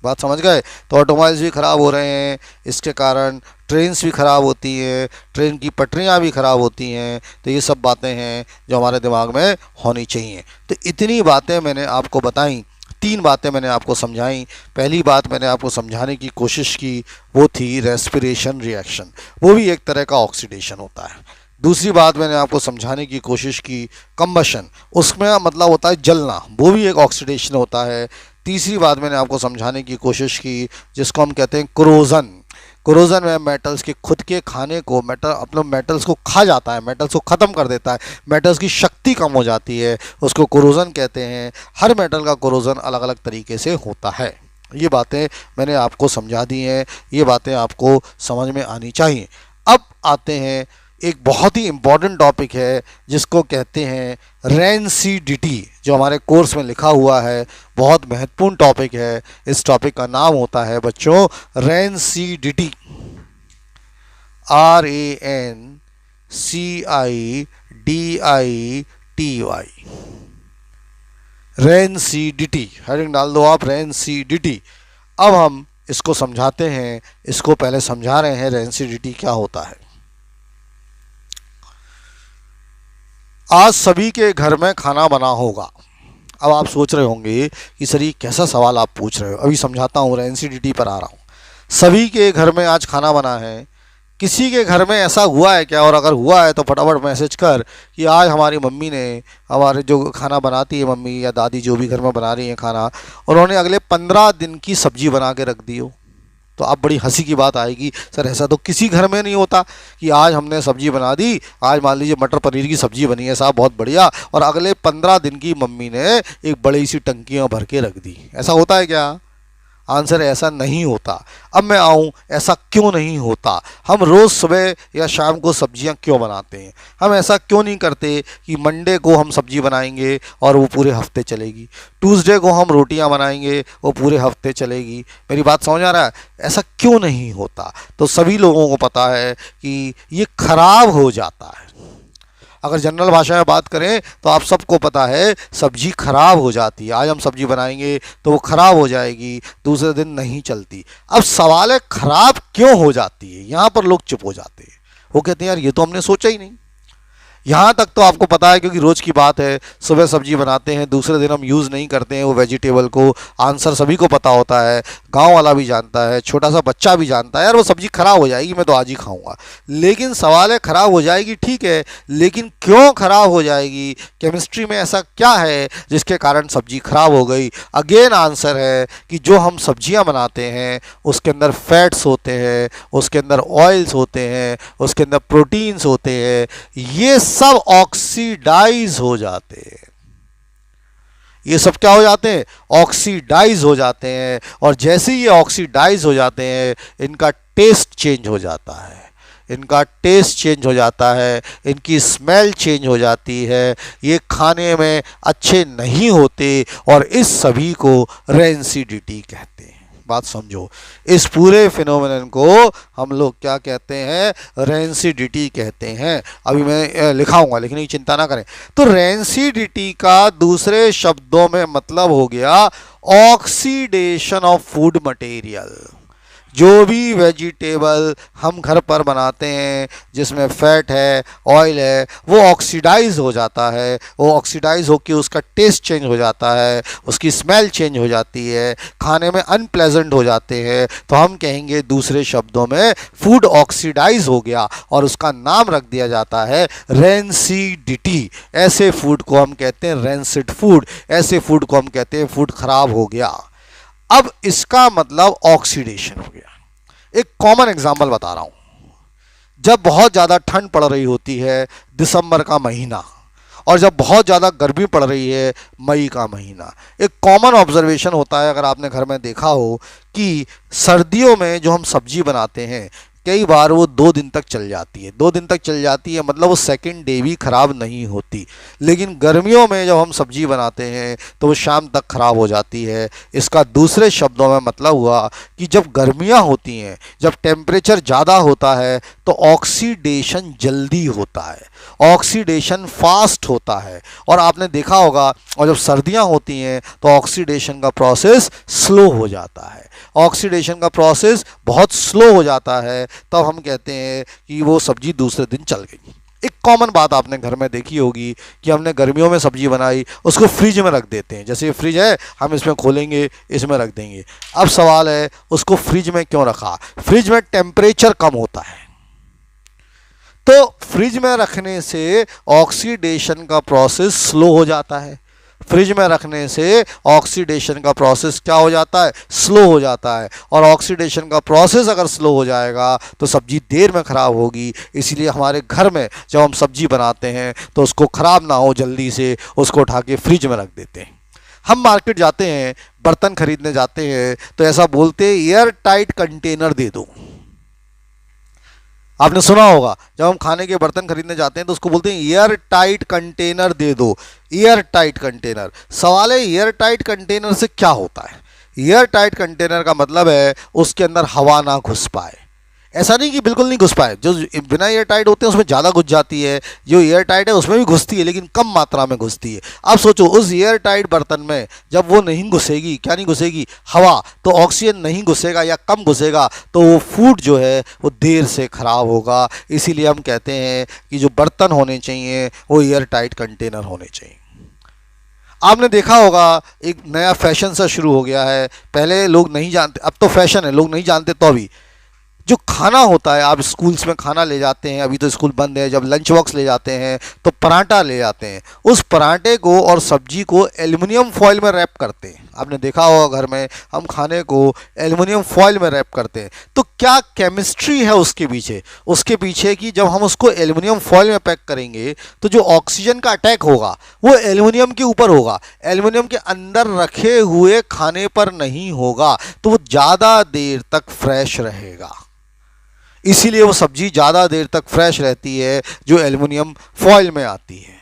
बात समझ गए? तो ऑटोमोबाइल्स भी ख़राब हो रहे हैं, इसके कारण ट्रेन्स भी ख़राब होती हैं, ट्रेन की पटरियां भी ख़राब होती हैं। तो ये सब बातें हैं जो हमारे दिमाग में होनी चाहिए। तो इतनी बातें मैंने आपको बताई, 3 बातें मैंने आपको समझाई। पहली बात मैंने आपको समझाने की कोशिश की वो थी रेस्पिरेशन रिएक्शन, वो भी एक तरह का ऑक्सीडेशन होता है। दूसरी बात मैंने आपको समझाने की कोशिश की कंबशन, उसमें मतलब होता है जलना, वो भी एक ऑक्सीडेशन होता है। तीसरी बात मैंने आपको समझाने की कोशिश की जिसको हम कहते हैं कोरोजन। कोरोजन में मेटल्स के खुद के खाने को, मेटल अपने मेटल्स को खा जाता है, मेटल्स को ख़त्म कर देता है, मेटल्स की शक्ति कम हो जाती है, उसको कोरोजन कहते हैं। हर मेटल का कोरोजन अलग अलग तरीके से होता है। ये बातें मैंने आपको समझा दी हैं, ये बातें आपको समझ में आनी चाहिए। अब आते हैं एक बहुत ही इम्पॉर्टेंट टॉपिक है जिसको कहते हैं रेंसिडिटी, जो हमारे कोर्स में लिखा हुआ है, बहुत महत्वपूर्ण टॉपिक है। इस टॉपिक का नाम होता है बच्चों रेंसिडिटी, RANCIDITY। CIDITY, रेनसीडिटी, हेडिंग डाल दो आप रेनसीडिटी। अब हम इसको समझाते हैं, इसको पहले समझा रहे हैं रेनसीडिटी क्या होता है। आज सभी के घर में खाना बना होगा। अब आप सोच रहे होंगे कि सर ये कैसा सवाल आप पूछ रहे हो, अभी समझाता हूँ, रेनसीडिटी पर आ रहा हूँ। सभी के घर में आज खाना बना है, किसी के घर में ऐसा हुआ है क्या? और अगर हुआ है तो फटाफट मैसेज कर कि आज हमारी मम्मी ने, हमारे जो खाना बनाती है मम्मी या दादी जो भी घर में बना रही है खाना, उन्होंने अगले 15 दिन की सब्जी बना के रख दी हो। तो अब बड़ी हंसी की बात आएगी, सर ऐसा तो किसी घर में नहीं होता कि आज हमने सब्जी बना दी, आज मान लीजिए मटर पनीर की सब्जी बनी है साहब बहुत बढ़िया, और अगले 15 दिन की मम्मी ने एक बड़ी सी टंकियाँ भर के रख दी। ऐसा होता है क्या? आंसर ऐसा नहीं होता। अब मैं आऊँ ऐसा क्यों नहीं होता। हम रोज़ सुबह या शाम को सब्जियां क्यों बनाते हैं? हम ऐसा क्यों नहीं करते कि मंडे को हम सब्जी बनाएंगे और वो पूरे हफ्ते चलेगी, ट्यूसडे को हम रोटियां बनाएंगे वो पूरे हफ्ते चलेगी। मेरी बात समझ आ रहा है? ऐसा क्यों नहीं होता? तो सभी लोगों को पता है कि ये खराब हो जाता है। अगर जनरल भाषा में बात करें तो आप सबको पता है सब्जी खराब हो जाती है। आज हम सब्जी बनाएंगे तो वो खराब हो जाएगी, दूसरे दिन नहीं चलती। अब सवाल है खराब क्यों हो जाती है? यहाँ पर लोग चुप हो जाते हैं, वो कहते हैं यार ये तो हमने सोचा ही नहीं। यहाँ तक तो आपको पता है क्योंकि रोज़ की बात है, सुबह सब्जी बनाते हैं, दूसरे दिन हम यूज़ नहीं करते हैं वो वेजिटेबल को। आंसर सभी को पता होता है, गांव वाला भी जानता है, छोटा सा बच्चा भी जानता है, यार वो सब्जी खराब हो जाएगी, मैं तो आज ही खाऊंगा। लेकिन सवाल है खराब हो जाएगी ठीक है, लेकिन क्यों खराब हो जाएगी? केमिस्ट्री में ऐसा क्या है जिसके कारण सब्जी खराब हो गई? अगेन आंसर है कि जो हम सब्जियां बनाते हैं उसके अंदर फैट्स होते हैं, उसके अंदर ऑयल्स होते हैं, उसके अंदर प्रोटीन्स होते हैं, ये सब ऑक्सीडाइज हो जाते हैं। ये सब क्या हो जाते हैं? ऑक्सीडाइज हो जाते हैं। और जैसे ही ये ऑक्सीडाइज हो जाते हैं इनका टेस्ट चेंज हो जाता है, इनका टेस्ट चेंज हो जाता है, इनकी स्मेल चेंज हो जाती है, ये खाने में अच्छे नहीं होते और इस सभी को रेंसिडिटी कहते हैं। बात समझो, इस पूरे फिनोमेनन को हम लोग क्या कहते हैं? रेंसिडिटी कहते हैं। अभी मैं लिखाऊंगा, लिखने की चिंता ना करें। तो रेंसिडिटी का दूसरे शब्दों में मतलब हो गया ऑक्सीडेशन ऑफ फूड मटेरियल। जो भी वेजिटेबल हम घर पर बनाते हैं जिसमें फैट है, ऑयल है, वो ऑक्सीडाइज हो जाता है। वो ऑक्सीडाइज होकर उसका टेस्ट चेंज हो जाता है, उसकी स्मेल चेंज हो जाती है, खाने में अनप्लेजेंट हो जाते हैं। तो हम कहेंगे दूसरे शब्दों में फूड ऑक्सीडाइज हो गया और उसका नाम रख दिया जाता है रेंसिडिटी। ऐसे फूड को हम कहते हैं रेंसिड फूड, ऐसे फूड को हम कहते हैं फूड खराब हो गया। अब इसका मतलब ऑक्सीडेशन हो गया। एक कॉमन एग्जांपल बता रहा हूं। जब बहुत ज़्यादा ठंड पड़ रही होती है, दिसंबर का महीना, और जब बहुत ज़्यादा गर्मी पड़ रही है, मई का महीना, एक कॉमन ऑब्जर्वेशन होता है, अगर आपने घर में देखा हो, कि सर्दियों में जो हम सब्जी बनाते हैं कई बार वो 2 दिन तक चल जाती है। 2 दिन तक चल जाती है मतलब वो सेकंड डे भी ख़राब नहीं होती। लेकिन गर्मियों में जब हम सब्जी बनाते हैं तो वो शाम तक ख़राब हो जाती है। इसका दूसरे शब्दों में मतलब हुआ कि जब गर्मियाँ होती हैं, जब टेम्परेचर ज़्यादा होता है तो ऑक्सीडेशन जल्दी होता है, ऑक्सीडेशन फास्ट होता है। और आपने देखा होगा, और जब सर्दियाँ होती हैं तो ऑक्सीडेशन का प्रोसेस स्लो हो जाता है। ऑक्सीडेशन का प्रोसेस बहुत स्लो हो जाता है, तब हम कहते हैं कि वो सब्जी दूसरे दिन चल गई। एक कॉमन बात आपने घर में देखी होगी कि हमने गर्मियों में सब्जी बनाई, उसको फ्रिज में रख देते हैं। जैसे ये फ्रिज है, हम इसमें खोलेंगे, इसमें रख देंगे। अब सवाल है उसको फ्रिज में क्यों रखा? फ्रिज में टेम्परेचर कम होता है, तो फ्रिज में रखने से ऑक्सीडेशन का प्रोसेस स्लो हो जाता है। फ्रिज में रखने से ऑक्सीडेशन का प्रोसेस क्या हो जाता है? स्लो हो जाता है। और ऑक्सीडेशन का प्रोसेस अगर स्लो हो जाएगा तो सब्जी देर में ख़राब होगी। इसीलिए हमारे घर में जब हम सब्जी बनाते हैं तो उसको ख़राब ना हो, जल्दी से उसको उठा के फ्रिज में रख देते हैं। हम मार्केट जाते हैं, बर्तन खरीदने जाते हैं, तो ऐसा बोलते हैं एयर टाइट कंटेनर दे दो। आपने सुना होगा, जब हम खाने के बर्तन खरीदने जाते हैं तो उसको बोलते हैं एयर टाइट कंटेनर दे दो, एयर टाइट कंटेनर। सवाल है एयर टाइट कंटेनर से क्या होता है? एयर टाइट कंटेनर का मतलब है उसके अंदर हवा ना घुस पाए, ऐसा नहीं कि बिल्कुल नहीं घुस पाए, जो बिना एयर टाइट होते हैं उसमें ज़्यादा घुस जाती है, जो एयर टाइट है उसमें भी घुसती है लेकिन कम मात्रा में घुसती है। अब सोचो उस एयर टाइट बर्तन में जब वो नहीं घुसेगी, क्या नहीं घुसेगी, हवा, तो ऑक्सीजन नहीं घुसेगा या कम घुसेगा तो वो फूड जो है वो देर से ख़राब होगा। इसीलिए हम कहते हैं कि जो बर्तन होने चाहिए वो एयर टाइट कंटेनर होने चाहिए। आपने देखा होगा एक नया फैशन सा शुरू हो गया है, पहले लोग नहीं जानते, अब तो फैशन है, लोग नहीं जानते तो भी जो खाना होता है, आप स्कूल्स में खाना ले जाते हैं, अभी तो स्कूल बंद है, जब लंच बॉक्स ले जाते हैं तो पराठा ले जाते हैं, उस पराठे को और सब्जी को एल्युमिनियम फॉइल में रैप करते हैं। आपने देखा होगा घर में हम खाने को एल्युमिनियम फॉइल में रैप करते हैं। तो क्या केमिस्ट्री है उसके पीछे, उसके पीछे कि जब हम उसको एल्युमिनियम फॉइल में पैक करेंगे तो जो ऑक्सीजन का अटैक होगा वो एल्युमिनियम के ऊपर होगा, एल्युमिनियम के अंदर रखे हुए खाने पर नहीं होगा, तो वो ज़्यादा देर तक फ्रेश रहेगा। इसीलिए वो सब्जी ज़्यादा देर तक फ्रेश रहती है जो एल्युमिनियम फॉइल में आती है।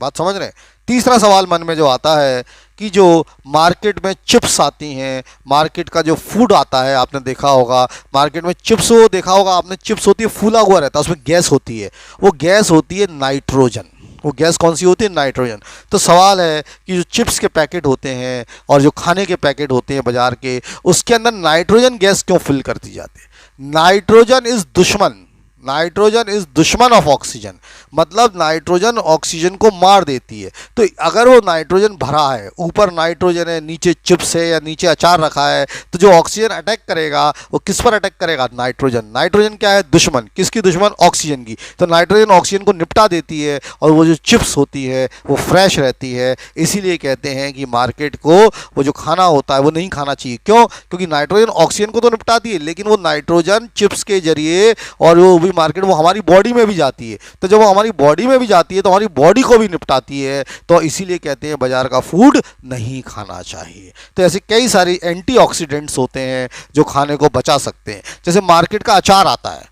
बात समझ रहे हैं? तीसरा सवाल मन में जो आता है कि जो मार्केट में चिप्स आती हैं, मार्केट का जो फूड आता है, आपने देखा होगा मार्केट में चिप्स, वो देखा होगा आपने, चिप्स होती है, फूला हुआ रहता है, उसमें गैस होती है, वो गैस होती है नाइट्रोजन। वो गैस कौन सी होती है? नाइट्रोजन। तो सवाल है कि जो चिप्स के पैकेट होते हैं और जो खाने के पैकेट होते हैं बाजार के, उसके अंदर नाइट्रोजन गैस क्यों फिल कर दी जाती है? नाइट्रोजन इज दुश्मन, नाइट्रोजन इज दुश्मन ऑफ ऑक्सीजन, मतलब नाइट्रोजन ऑक्सीजन को मार देती है। तो अगर वो नाइट्रोजन भरा है, ऊपर नाइट्रोजन है, नीचे चिप्स है या नीचे अचार रखा है, तो जो ऑक्सीजन अटैक करेगा वो किस पर अटैक करेगा? नाइट्रोजन। नाइट्रोजन क्या है? दुश्मन। किसकी दुश्मन? ऑक्सीजन की। तो नाइट्रोजन ऑक्सीजन को निपटा देती है और वो जो चिप्स होती है वो फ्रेश रहती है। इसीलिए कहते हैं कि मार्केट को वो जो खाना होता है वो नहीं खाना चाहिए। क्यों? क्योंकि नाइट्रोजन ऑक्सीजन को तो निपटाती है लेकिन वो नाइट्रोजन चिप्स के जरिए और वो भी मार्केट वो हमारी बॉडी में भी जाती है, तो जब वो हमारी बॉडी में भी जाती है तो हमारी बॉडी को भी निपटाती है। तो इसीलिए कहते हैं बाजार का फूड नहीं खाना चाहिए। तो ऐसे कई सारे एंटीऑक्सीडेंट्स होते हैं जो खाने को बचा सकते हैं। जैसे मार्केट का अचार आता है,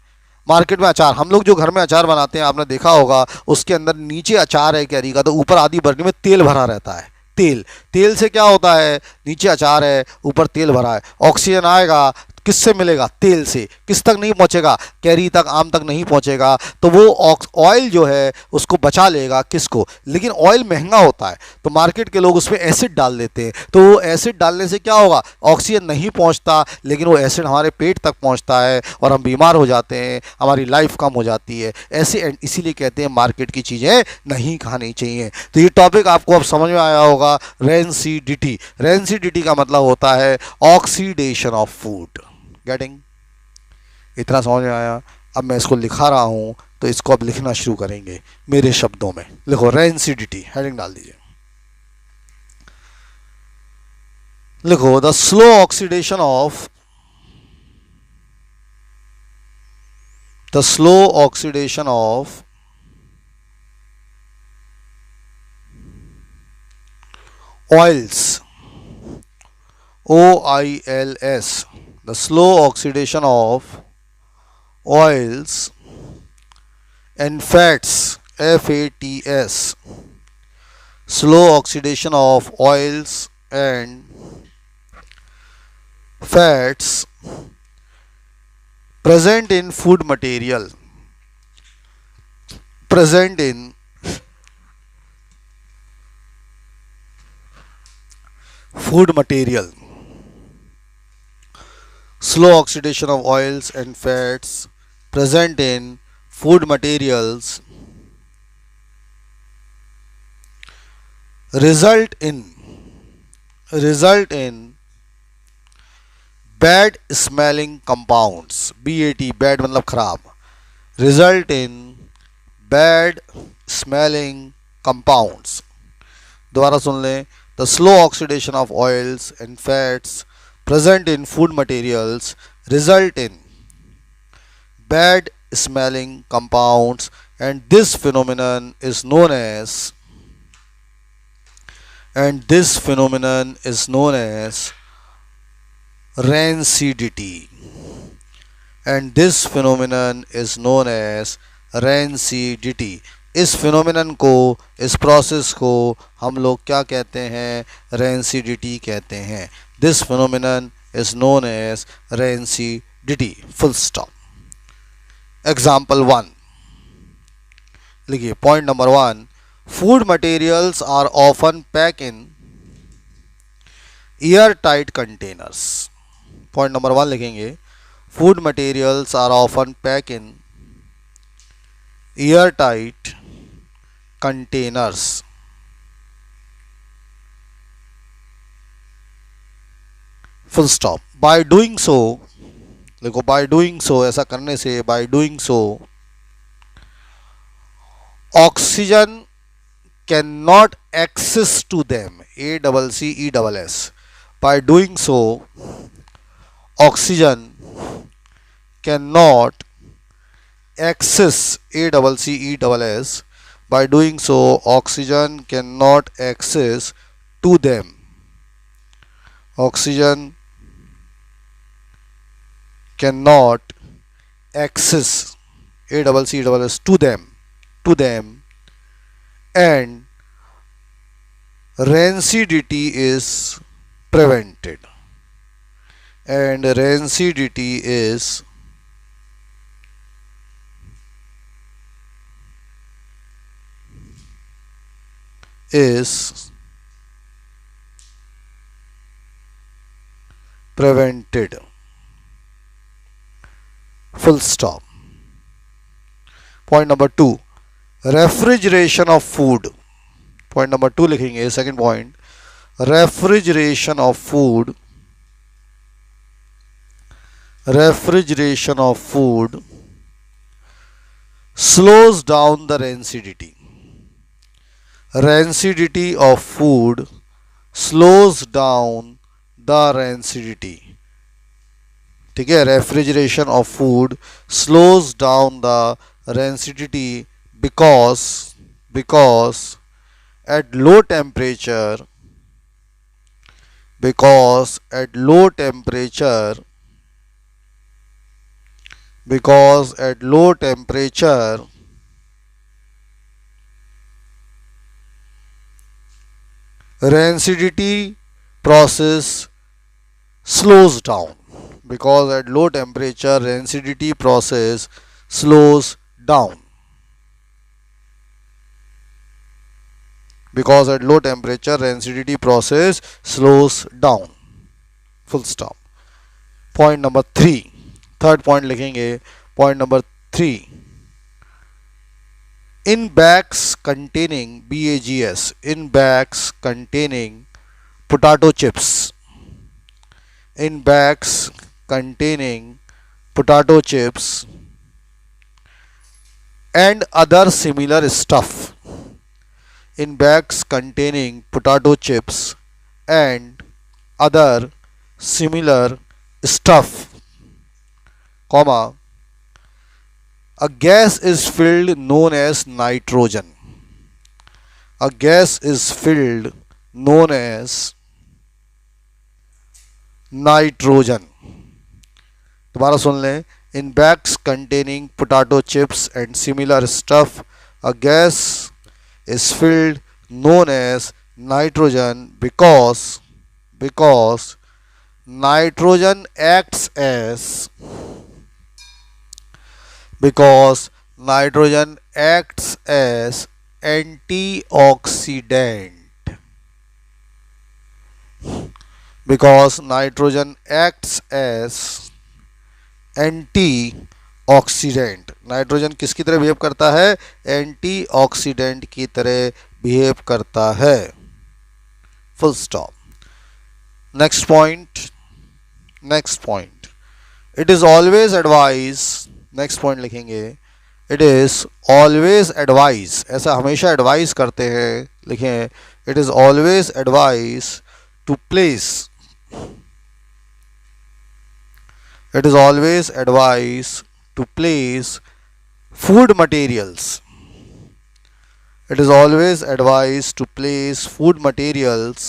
मार्केट में अचार, हम लोग जो घर में अचार बनाते हैं आपने देखा होगा, उसके अंदर नीचे अचार है कैरी का, तो ऊपर आधी बर्नी में तेल भरा रहता है। तेल, तेल से क्या होता है? नीचे अचार है, ऊपर तेल भरा है, ऑक्सीजन आएगा किससे मिलेगा? तेल से। किस तक नहीं पहुंचेगा? कैरी तक, आम तक नहीं पहुंचेगा। तो वो ऑयल जो है उसको बचा लेगा, किसको? लेकिन ऑयल महंगा होता है तो मार्केट के लोग उसमें एसिड डाल देते हैं, तो वो एसिड डालने से क्या होगा? ऑक्सीजन नहीं पहुंचता लेकिन वो एसिड हमारे पेट तक पहुंचता है और हम बीमार हो जाते हैं, हमारी लाइफ कम हो जाती है। ऐसे इसीलिए कहते हैं मार्केट की चीज़ें नहीं खानी चाहिए। तो ये टॉपिक आपको अब समझ में आया होगा, रेंसिडिटी। रेंसिडिटी का मतलब होता है ऑक्सीडेशन ऑफ फूड। गेटिंग? इतना समझ में आया? अब मैं इसको लिखा रहा हूं तो इसको अब लिखना शुरू करेंगे मेरे शब्दों में। लिखो रेंसिडिटी, हेडिंग डाल दीजिए। लिखो the slow oxidation of, the slow oxidation of oils, OILS, the slow oxidation of oils and fats, FATS, slow oxidation of oils and fats present in food material, present in food material. Slow oxidation of oils and fats present in food materials result in bad smelling compounds. BAT, bad मतलब खराब, result in bad smelling compounds. दोबारा सुन लें, the slow oxidation of oils and fats present in food materials result in bad smelling compounds, and this phenomenon is known as rancidity. And this phenomenon is known as rancidity. इस phenomenon को, इस process को हम लोग क्या कहते हैं? Rancidity कहते हैं। This phenomenon is known as rancidity, full stop. Example one लिखिए। Point number one, food materials are often pack in air tight containers. Point number one लिखेंगे, food materials are often pack in air tight containers. Full stop. By doing so, देखो by doing so, ऐसा करने से, by doing so oxygen can not access to them, ACCESS। By doing so oxygen can not access, ACCESS. By doing so oxygen cannot access to them, oxygen cannot access, ACCESS, to them, and rancidity is prevented, and rancidity is prevented, full stop. Point number two, refrigeration of food। Point number two लिखेंगे, second point, refrigeration of food, refrigeration of food slows down the rancidity, rancidity of food slows down the rancidity। ठीक है, refrigeration of food slows down the rancidity because at low temperature, because at low temperature, because at low temperature rancidity process slows down, because at low temperature rancidity process slows down, because at low temperature rancidity process slows down, full stop। Point number three, third point लिखेंगे, point number three, in bags containing, BAGS, in bags containing potato chips, in bags containing potato chips and other similar stuff, in bags containing potato chips and other similar stuff, comma, a gas is filled known as nitrogen, a gas is filled known as nitrogen। दोबारा सुन लें, in bags containing potato chips and similar stuff, a gas is filled known as nitrogen because nitrogen acts as, because nitrogen acts as antioxidant, because nitrogen acts as antioxidant. Nitrogen किसकी तरह behave करता है? Antioxidant की तरह behave करता है, full stop. Next point, next point, it is always advise, next point लिखेंगे, it is always advise, ऐसा हमेशा एडवाइज करते हैं, लिखें, it is always advise to place, it is always advised to place food materials, it is always advised to place food materials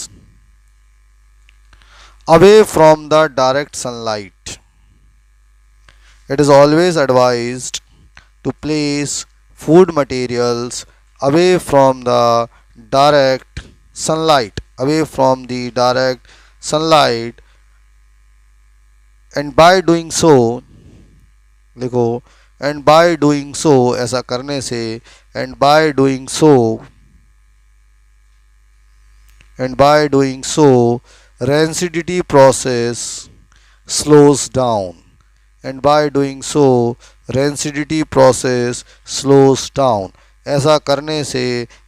away from the direct sunlight, it is always advised to place food materials away from the direct sunlight, away from the direct sunlight, and by doing so, देखो, and by doing so, ऐसा करने से, and by doing so, and by doing so rancidity process slows down, and by doing so rancidity process slows down, ऐसा करने से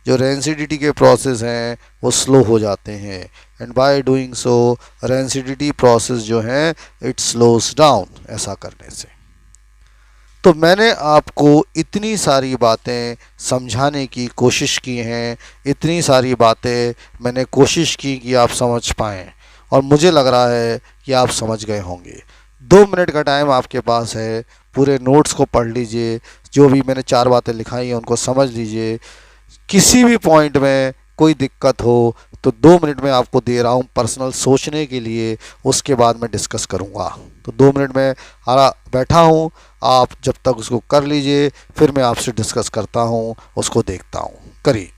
जो rancidity के process हैं वो स्लो हो जाते हैं, and by doing so rancidity process जो हैं इट स्लोस डाउन, ऐसा करने से। तो मैंने आपको इतनी सारी बातें समझाने की कोशिश की हैं, इतनी सारी बातें मैंने कोशिश की कि आप समझ पाएँ, और मुझे लग रहा है कि आप समझ गए होंगे। 2 मिनट का टाइम आपके पास है, पूरे नोट्स को पढ़ लीजिए, जो भी मैंने 4 बातें लिखाई हैं उनको समझ लीजिए। किसी भी पॉइंट में कोई दिक्कत हो तो 2 मिनट में आपको दे रहा हूँ पर्सनल सोचने के लिए, उसके बाद मैं डिस्कस करूँगा। तो 2 मिनट में बैठा हूँ, आप जब तक उसको कर लीजिए, फिर मैं आपसे डिस्कस करता हूँ, उसको देखता हूँ। करिए।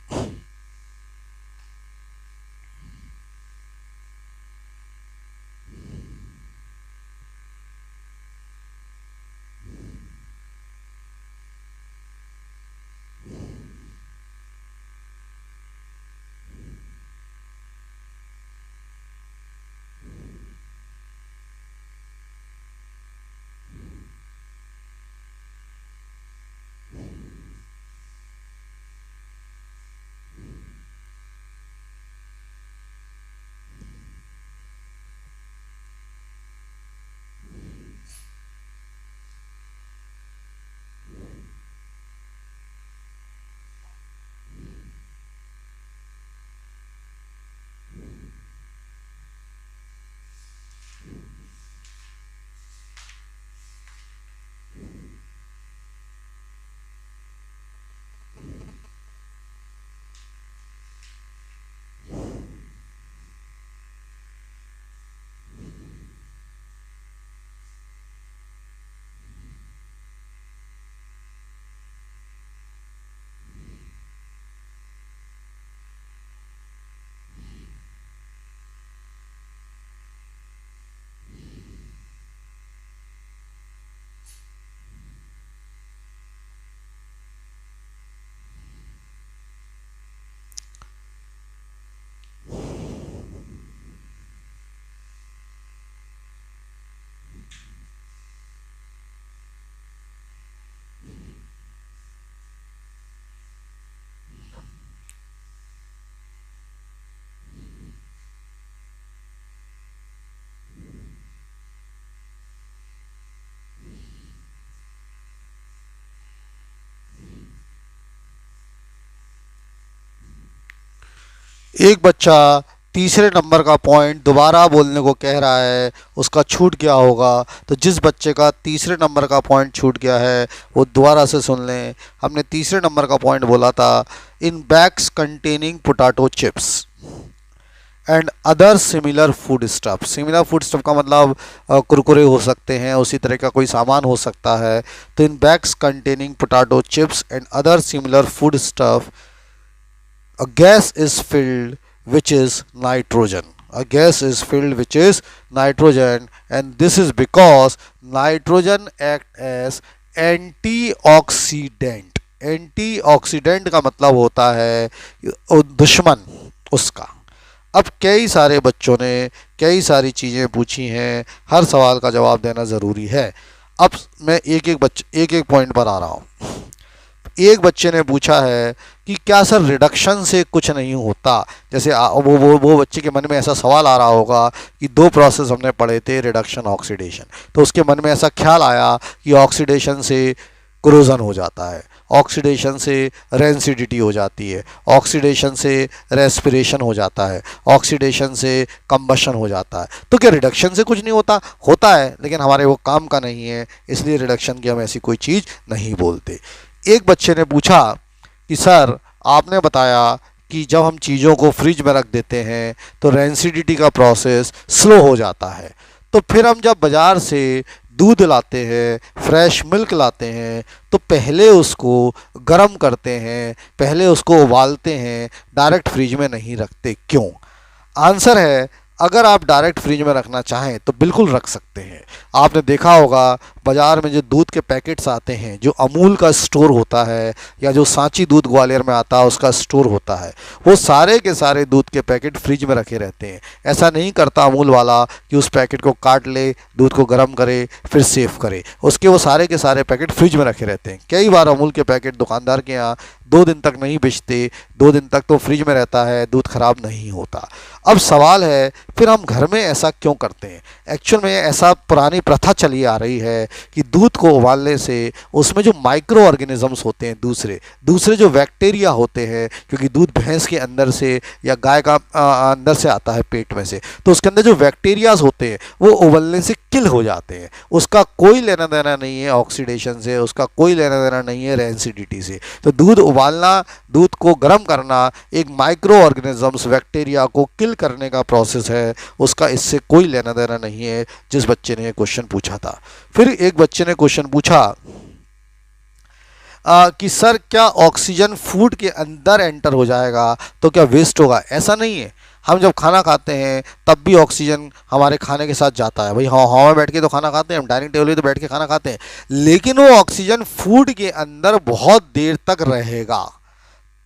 एक बच्चा तीसरे नंबर का पॉइंट दोबारा बोलने को कह रहा है, उसका छूट गया होगा। तो जिस बच्चे का तीसरे नंबर का पॉइंट छूट गया है वो दोबारा से सुन लें। हमने तीसरे नंबर का पॉइंट बोला था, in bags containing potato chips and other similar food stuff. Similar food stuff का मतलब कुरकुरे हो सकते हैं, उसी तरह का कोई सामान हो सकता है। तो in bags containing potato chips and other similar food stuff a gas is filled which is nitrogen. A gas is filled which is nitrogen, and this is because nitrogen act as antioxidant. Antioxidant का मतलब होता है दुश्मन उसका। अब कई सारे बच्चों ने कई सारी चीज़ें पूछी हैं, हर सवाल का जवाब देना ज़रूरी है। अब मैं एक एक पॉइंट पर आ रहा हूँ। एक बच्चे ने पूछा है कि क्या सर रिडक्शन से कुछ नहीं होता। जैसे वो बच्चे के मन में ऐसा सवाल आ रहा होगा कि 2 प्रोसेस हमने पढ़े थे, रिडक्शन ऑक्सीडेशन, तो उसके मन में ऐसा ख्याल आया कि ऑक्सीडेशन से क्रोजन हो जाता है, ऑक्सीडेशन से रेंसिडिटी हो जाती है, ऑक्सीडेशन से रेस्पिरेशन हो जाता है, ऑक्सीडेशन से कंबशन हो जाता है। तो क्या रिडक्शन से कुछ नहीं होता? होता है, लेकिन हमारे वो काम का नहीं है, इसलिए रिडक्शन की हम ऐसी कोई चीज़ नहीं बोलते। एक बच्चे ने पूछा कि सर आपने बताया कि जब हम चीज़ों को फ्रिज में रख देते हैं तो रेंसिडिटी का प्रोसेस स्लो हो जाता है, तो फिर हम जब बाज़ार से दूध लाते हैं, फ्रेश मिल्क लाते हैं, तो पहले उसको गर्म करते हैं, पहले उसको उबालते हैं, डायरेक्ट फ्रिज में नहीं रखते, क्यों? आंसर है, अगर आप डायरेक्ट फ्रिज में रखना चाहें तो बिल्कुल रख सकते हैं। आपने देखा होगा बाज़ार में जो दूध के पैकेट्स आते हैं, जो अमूल का स्टोर होता है या जो सांची दूध ग्वालियर में आता है उसका स्टोर होता है, वो सारे के सारे दूध के पैकेट फ्रिज में रखे रहते हैं। ऐसा नहीं करता अमूल वाला कि उस पैकेट को काट ले, दूध को गर्म करे, फिर सेव करे। उसके वो सारे के सारे पैकेट फ्रिज में रखे रहते हैं। कई बार अमूल के पैकेट दुकानदार के यहाँ 2 दिन तक नहीं बेचते, 2 दिन तक तो फ्रिज में रहता है, दूध खराब नहीं होता। अब सवाल है, फिर हम घर में ऐसा क्यों करते हैं? एक्चुअल में ऐसा पुरानी प्रथा चली आ रही है कि दूध को उबालने से उसमें जो माइक्रो ऑर्गेनिजम्स होते हैं, दूसरे दूसरे जो बैक्टीरिया होते हैं, क्योंकि दूध भैंस के अंदर से या गाय का अंदर से आता है पेट में से, तो उसके अंदर जो बैक्टीरियाज होते हैं वो उबलने से किल हो जाते हैं। उसका कोई लेना देना नहीं है ऑक्सीडेशन से, उसका कोई लेना देना नहीं है रेंसिडिटी से। तो दूध उबालना, दूध को गर्म करना एक माइक्रो ऑर्गेनिजम्स बैक्टीरिया को किल करने का प्रोसेस है, उसका इससे कोई लेना देना नहीं है। जिस बच्चे ने ये क्वेश्चन पूछा था, फिर एक बच्चे ने क्वेश्चन पूछा कि सर क्या ऑक्सीजन फूड के अंदर एंटर हो जाएगा तो क्या वेस्ट होगा? ऐसा नहीं है। हम जब खाना खाते हैं तब भी ऑक्सीजन हमारे खाने के साथ जाता है। भाई हवा में बैठ के तो खाना खाते हैं, हम डाइनिंग टेबल पे तो बैठ के खाना खाते हैं, लेकिन वो ऑक्सीजन फूड के अंदर बहुत देर तक रहेगा,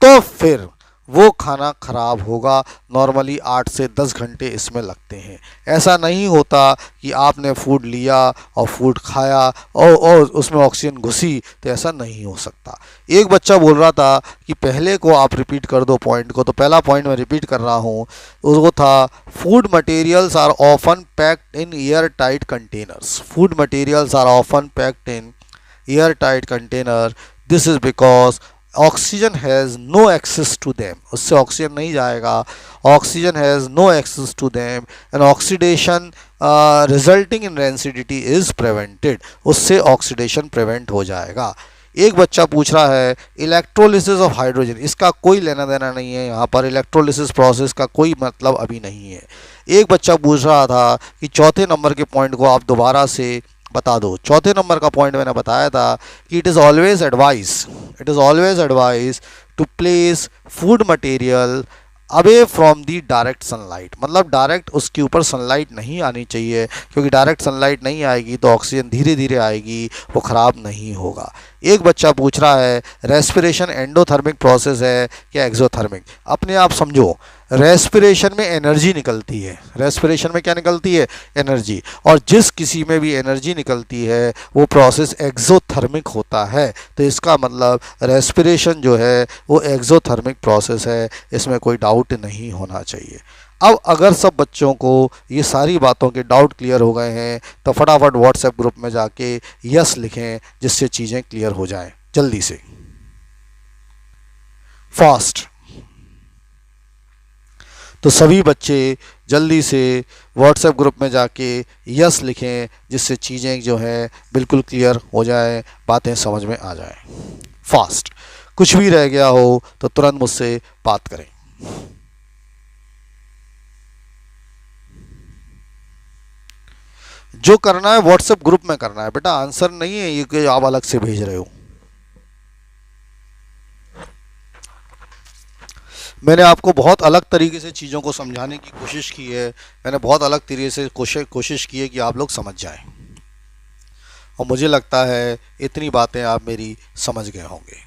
तो फिर वो खाना खराब होगा। नॉर्मली 8 से 10 घंटे इसमें लगते हैं। ऐसा नहीं होता कि आपने फूड लिया और फूड खाया और उसमें ऑक्सीजन घुसी, तो ऐसा नहीं हो सकता। एक बच्चा बोल रहा था कि पहले को आप रिपीट कर दो पॉइंट को, तो पहला पॉइंट मैं रिपीट कर रहा हूँ, वो था food materials are often packed in air tight containers. Food materials are often packed in air tight container, this is because oxygen has no access to them. उससे ऑक्सीजन नहीं जाएगा, oxygen has no access to them and oxidation resulting in rancidity is prevented. उससे oxidation prevent हो जाएगा। एक बच्चा पूछ रहा है इलेक्ट्रोलिसिस ऑफ हाइड्रोजन, इसका कोई लेना देना नहीं है, यहाँ पर इलेक्ट्रोलिसिस प्रोसेस का कोई मतलब अभी नहीं है। एक बच्चा पूछ रहा था कि चौथे नंबर के पॉइंट को आप दोबारा से बता दो। चौथे नंबर का पॉइंट मैंने बताया था कि it is always advise to place food material away from the direct sunlight. मतलब डायरेक्ट उसके ऊपर सनलाइट नहीं आनी चाहिए, क्योंकि डायरेक्ट सनलाइट नहीं आएगी तो ऑक्सीजन धीरे धीरे आएगी, वो ख़राब नहीं होगा। एक बच्चा पूछ रहा है रेस्पिरेशन एंडोथर्मिक प्रोसेस है क्या एक्सोथर्मिक? अपने आप समझो, रेस्पिरेशन में एनर्जी निकलती है। रेस्पिरेशन में क्या निकलती है? एनर्जी। और जिस किसी में भी एनर्जी निकलती है वो प्रोसेस एक्सोथर्मिक होता है। तो इसका मतलब रेस्पिरेशन जो है वो एक्सोथर्मिक प्रोसेस है, इसमें कोई डाउट नहीं होना चाहिए। अब अगर सब बच्चों को ये सारी बातों के डाउट क्लियर हो गए हैं तो फटाफट व्हाट्सएप ग्रुप में जाके यस लिखें, जिससे चीज़ें क्लियर हो जाएं जल्दी से, फास्ट। तो सभी बच्चे जल्दी से व्हाट्सएप ग्रुप में जाके यस लिखें, जिससे चीज़ें जो हैं बिल्कुल क्लियर हो जाए, बातें समझ में आ जाए फास्ट। कुछ भी रह गया हो तो तुरंत मुझसे बात करें। जो करना है व्हाट्सएप ग्रुप में करना है बेटा, आंसर नहीं है ये कि आप अलग से भेज रहे हो। मैंने आपको बहुत अलग तरीके से चीज़ों को समझाने की कोशिश की है, मैंने बहुत अलग तरीके से कोशिश की है कि आप लोग समझ जाएं, और मुझे लगता है इतनी बातें आप मेरी समझ गए होंगे।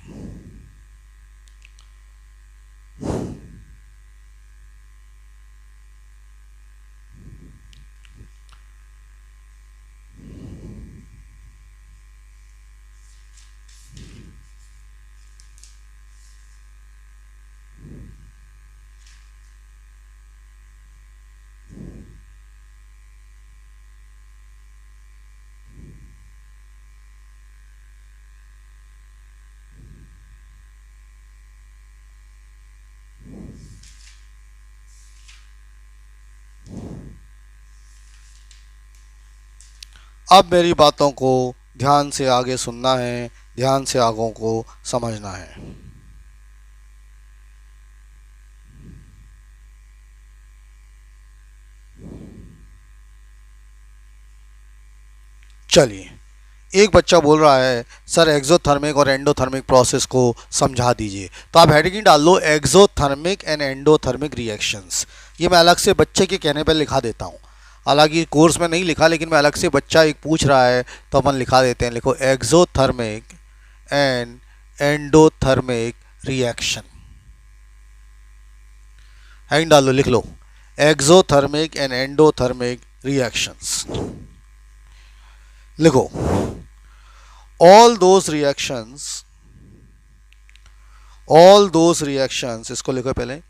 अब मेरी बातों को ध्यान से आगे सुनना है, ध्यान से आगों को समझना है। चलिए, एक बच्चा बोल रहा है सर एक्सोथर्मिक और एंडोथर्मिक प्रोसेस को समझा दीजिए। तो आप हेडिंग डाल लो एक्सोथर्मिक एंड एंडोथर्मिक रिएक्शंस। ये मैं अलग से बच्चे के कहने पर लिखा देता हूँ। हालांकि कोर्स में नहीं लिखा, लेकिन मैं अलग से, बच्चा एक पूछ रहा है तो अपन लिखा देते हैं। लिखो exothermic and endothermic reaction. Hang डाल लो, लिख लो एक्सोथर्मिक एंड एंडोथर्मिक रिएक्शंस। लिखो all those reactions, इसको लिखो पहले,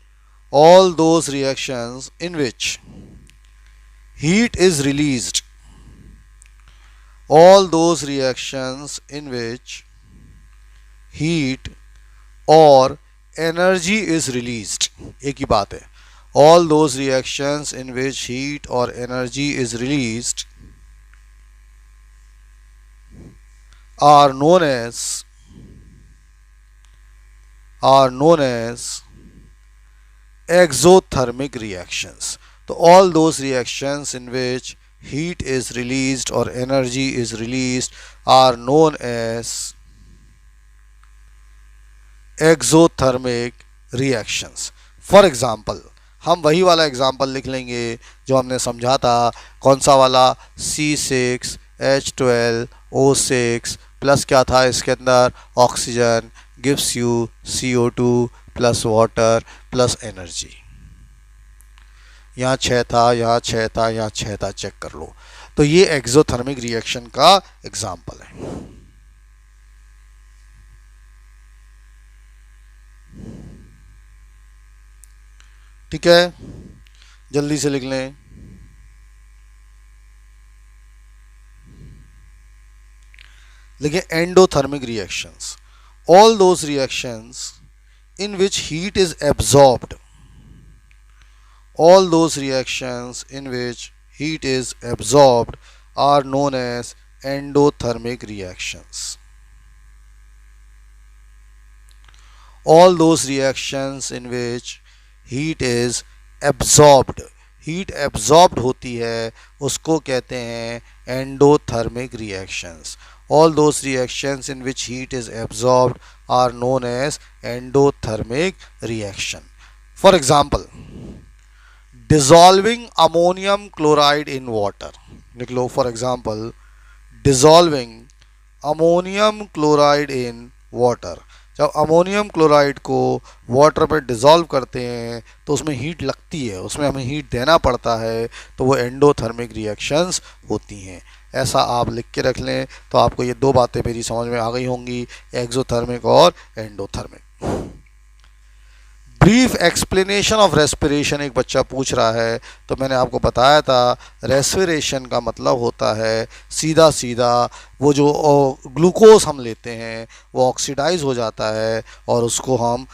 all those reactions in which heat is released, all those reactions in which heat or energy is released, एक ही बात है। all those reactions in which heat or energy is released are known as exothermic reactions. So all those reactions in which heat is released or energy is released are known as exothermic reactions. For example, हम वही वाला example लिख लेंगे जो हमने समझा था। कौन सा वाला? C6H12O6 प्लस क्या था इसके अंदर? Oxygen gives you CO2 plus water plus energy. यहाँ 6 था, यहाँ 6 था, यहाँ 6 था, चेक कर लो। तो ये एक्सोथर्मिक रिएक्शन का एग्जाम्पल है। ठीक है, जल्दी से लिख लें। लिखिए endothermic reactions, all those reactions in which heat is absorbed, all those reactions in which heat is absorbed are known as endothermic reactions. All those reactions in which heat is absorbed, heat absorbed होती है, उसको कहते हैं endothermic reactions. All those reactions in which heat is absorbed are known as endothermic reaction. For example, dissolving ammonium chloride in water. लिख लो, for example, dissolving ammonium chloride in water. जब ammonium chloride को water पर dissolve करते हैं तो उसमें heat लगती है, उसमें हमें हीट देना पड़ता है, तो वो एंडोथर्मिक रिएक्शंस होती हैं। ऐसा आप लिख के रख लें तो आपको ये दो बातें मेरी समझ में आ गई होंगी, एक्सोथर्मिक और endothermic. Brief explanation of respiration एक बच्चा पूछ रहा है, तो मैंने आपको बताया था रेस्पिरेशन का मतलब होता है सीधा सीधा वो जो ग्लूकोज हम लेते हैं वो ऑक्सीडाइज हो जाता है और उसको हम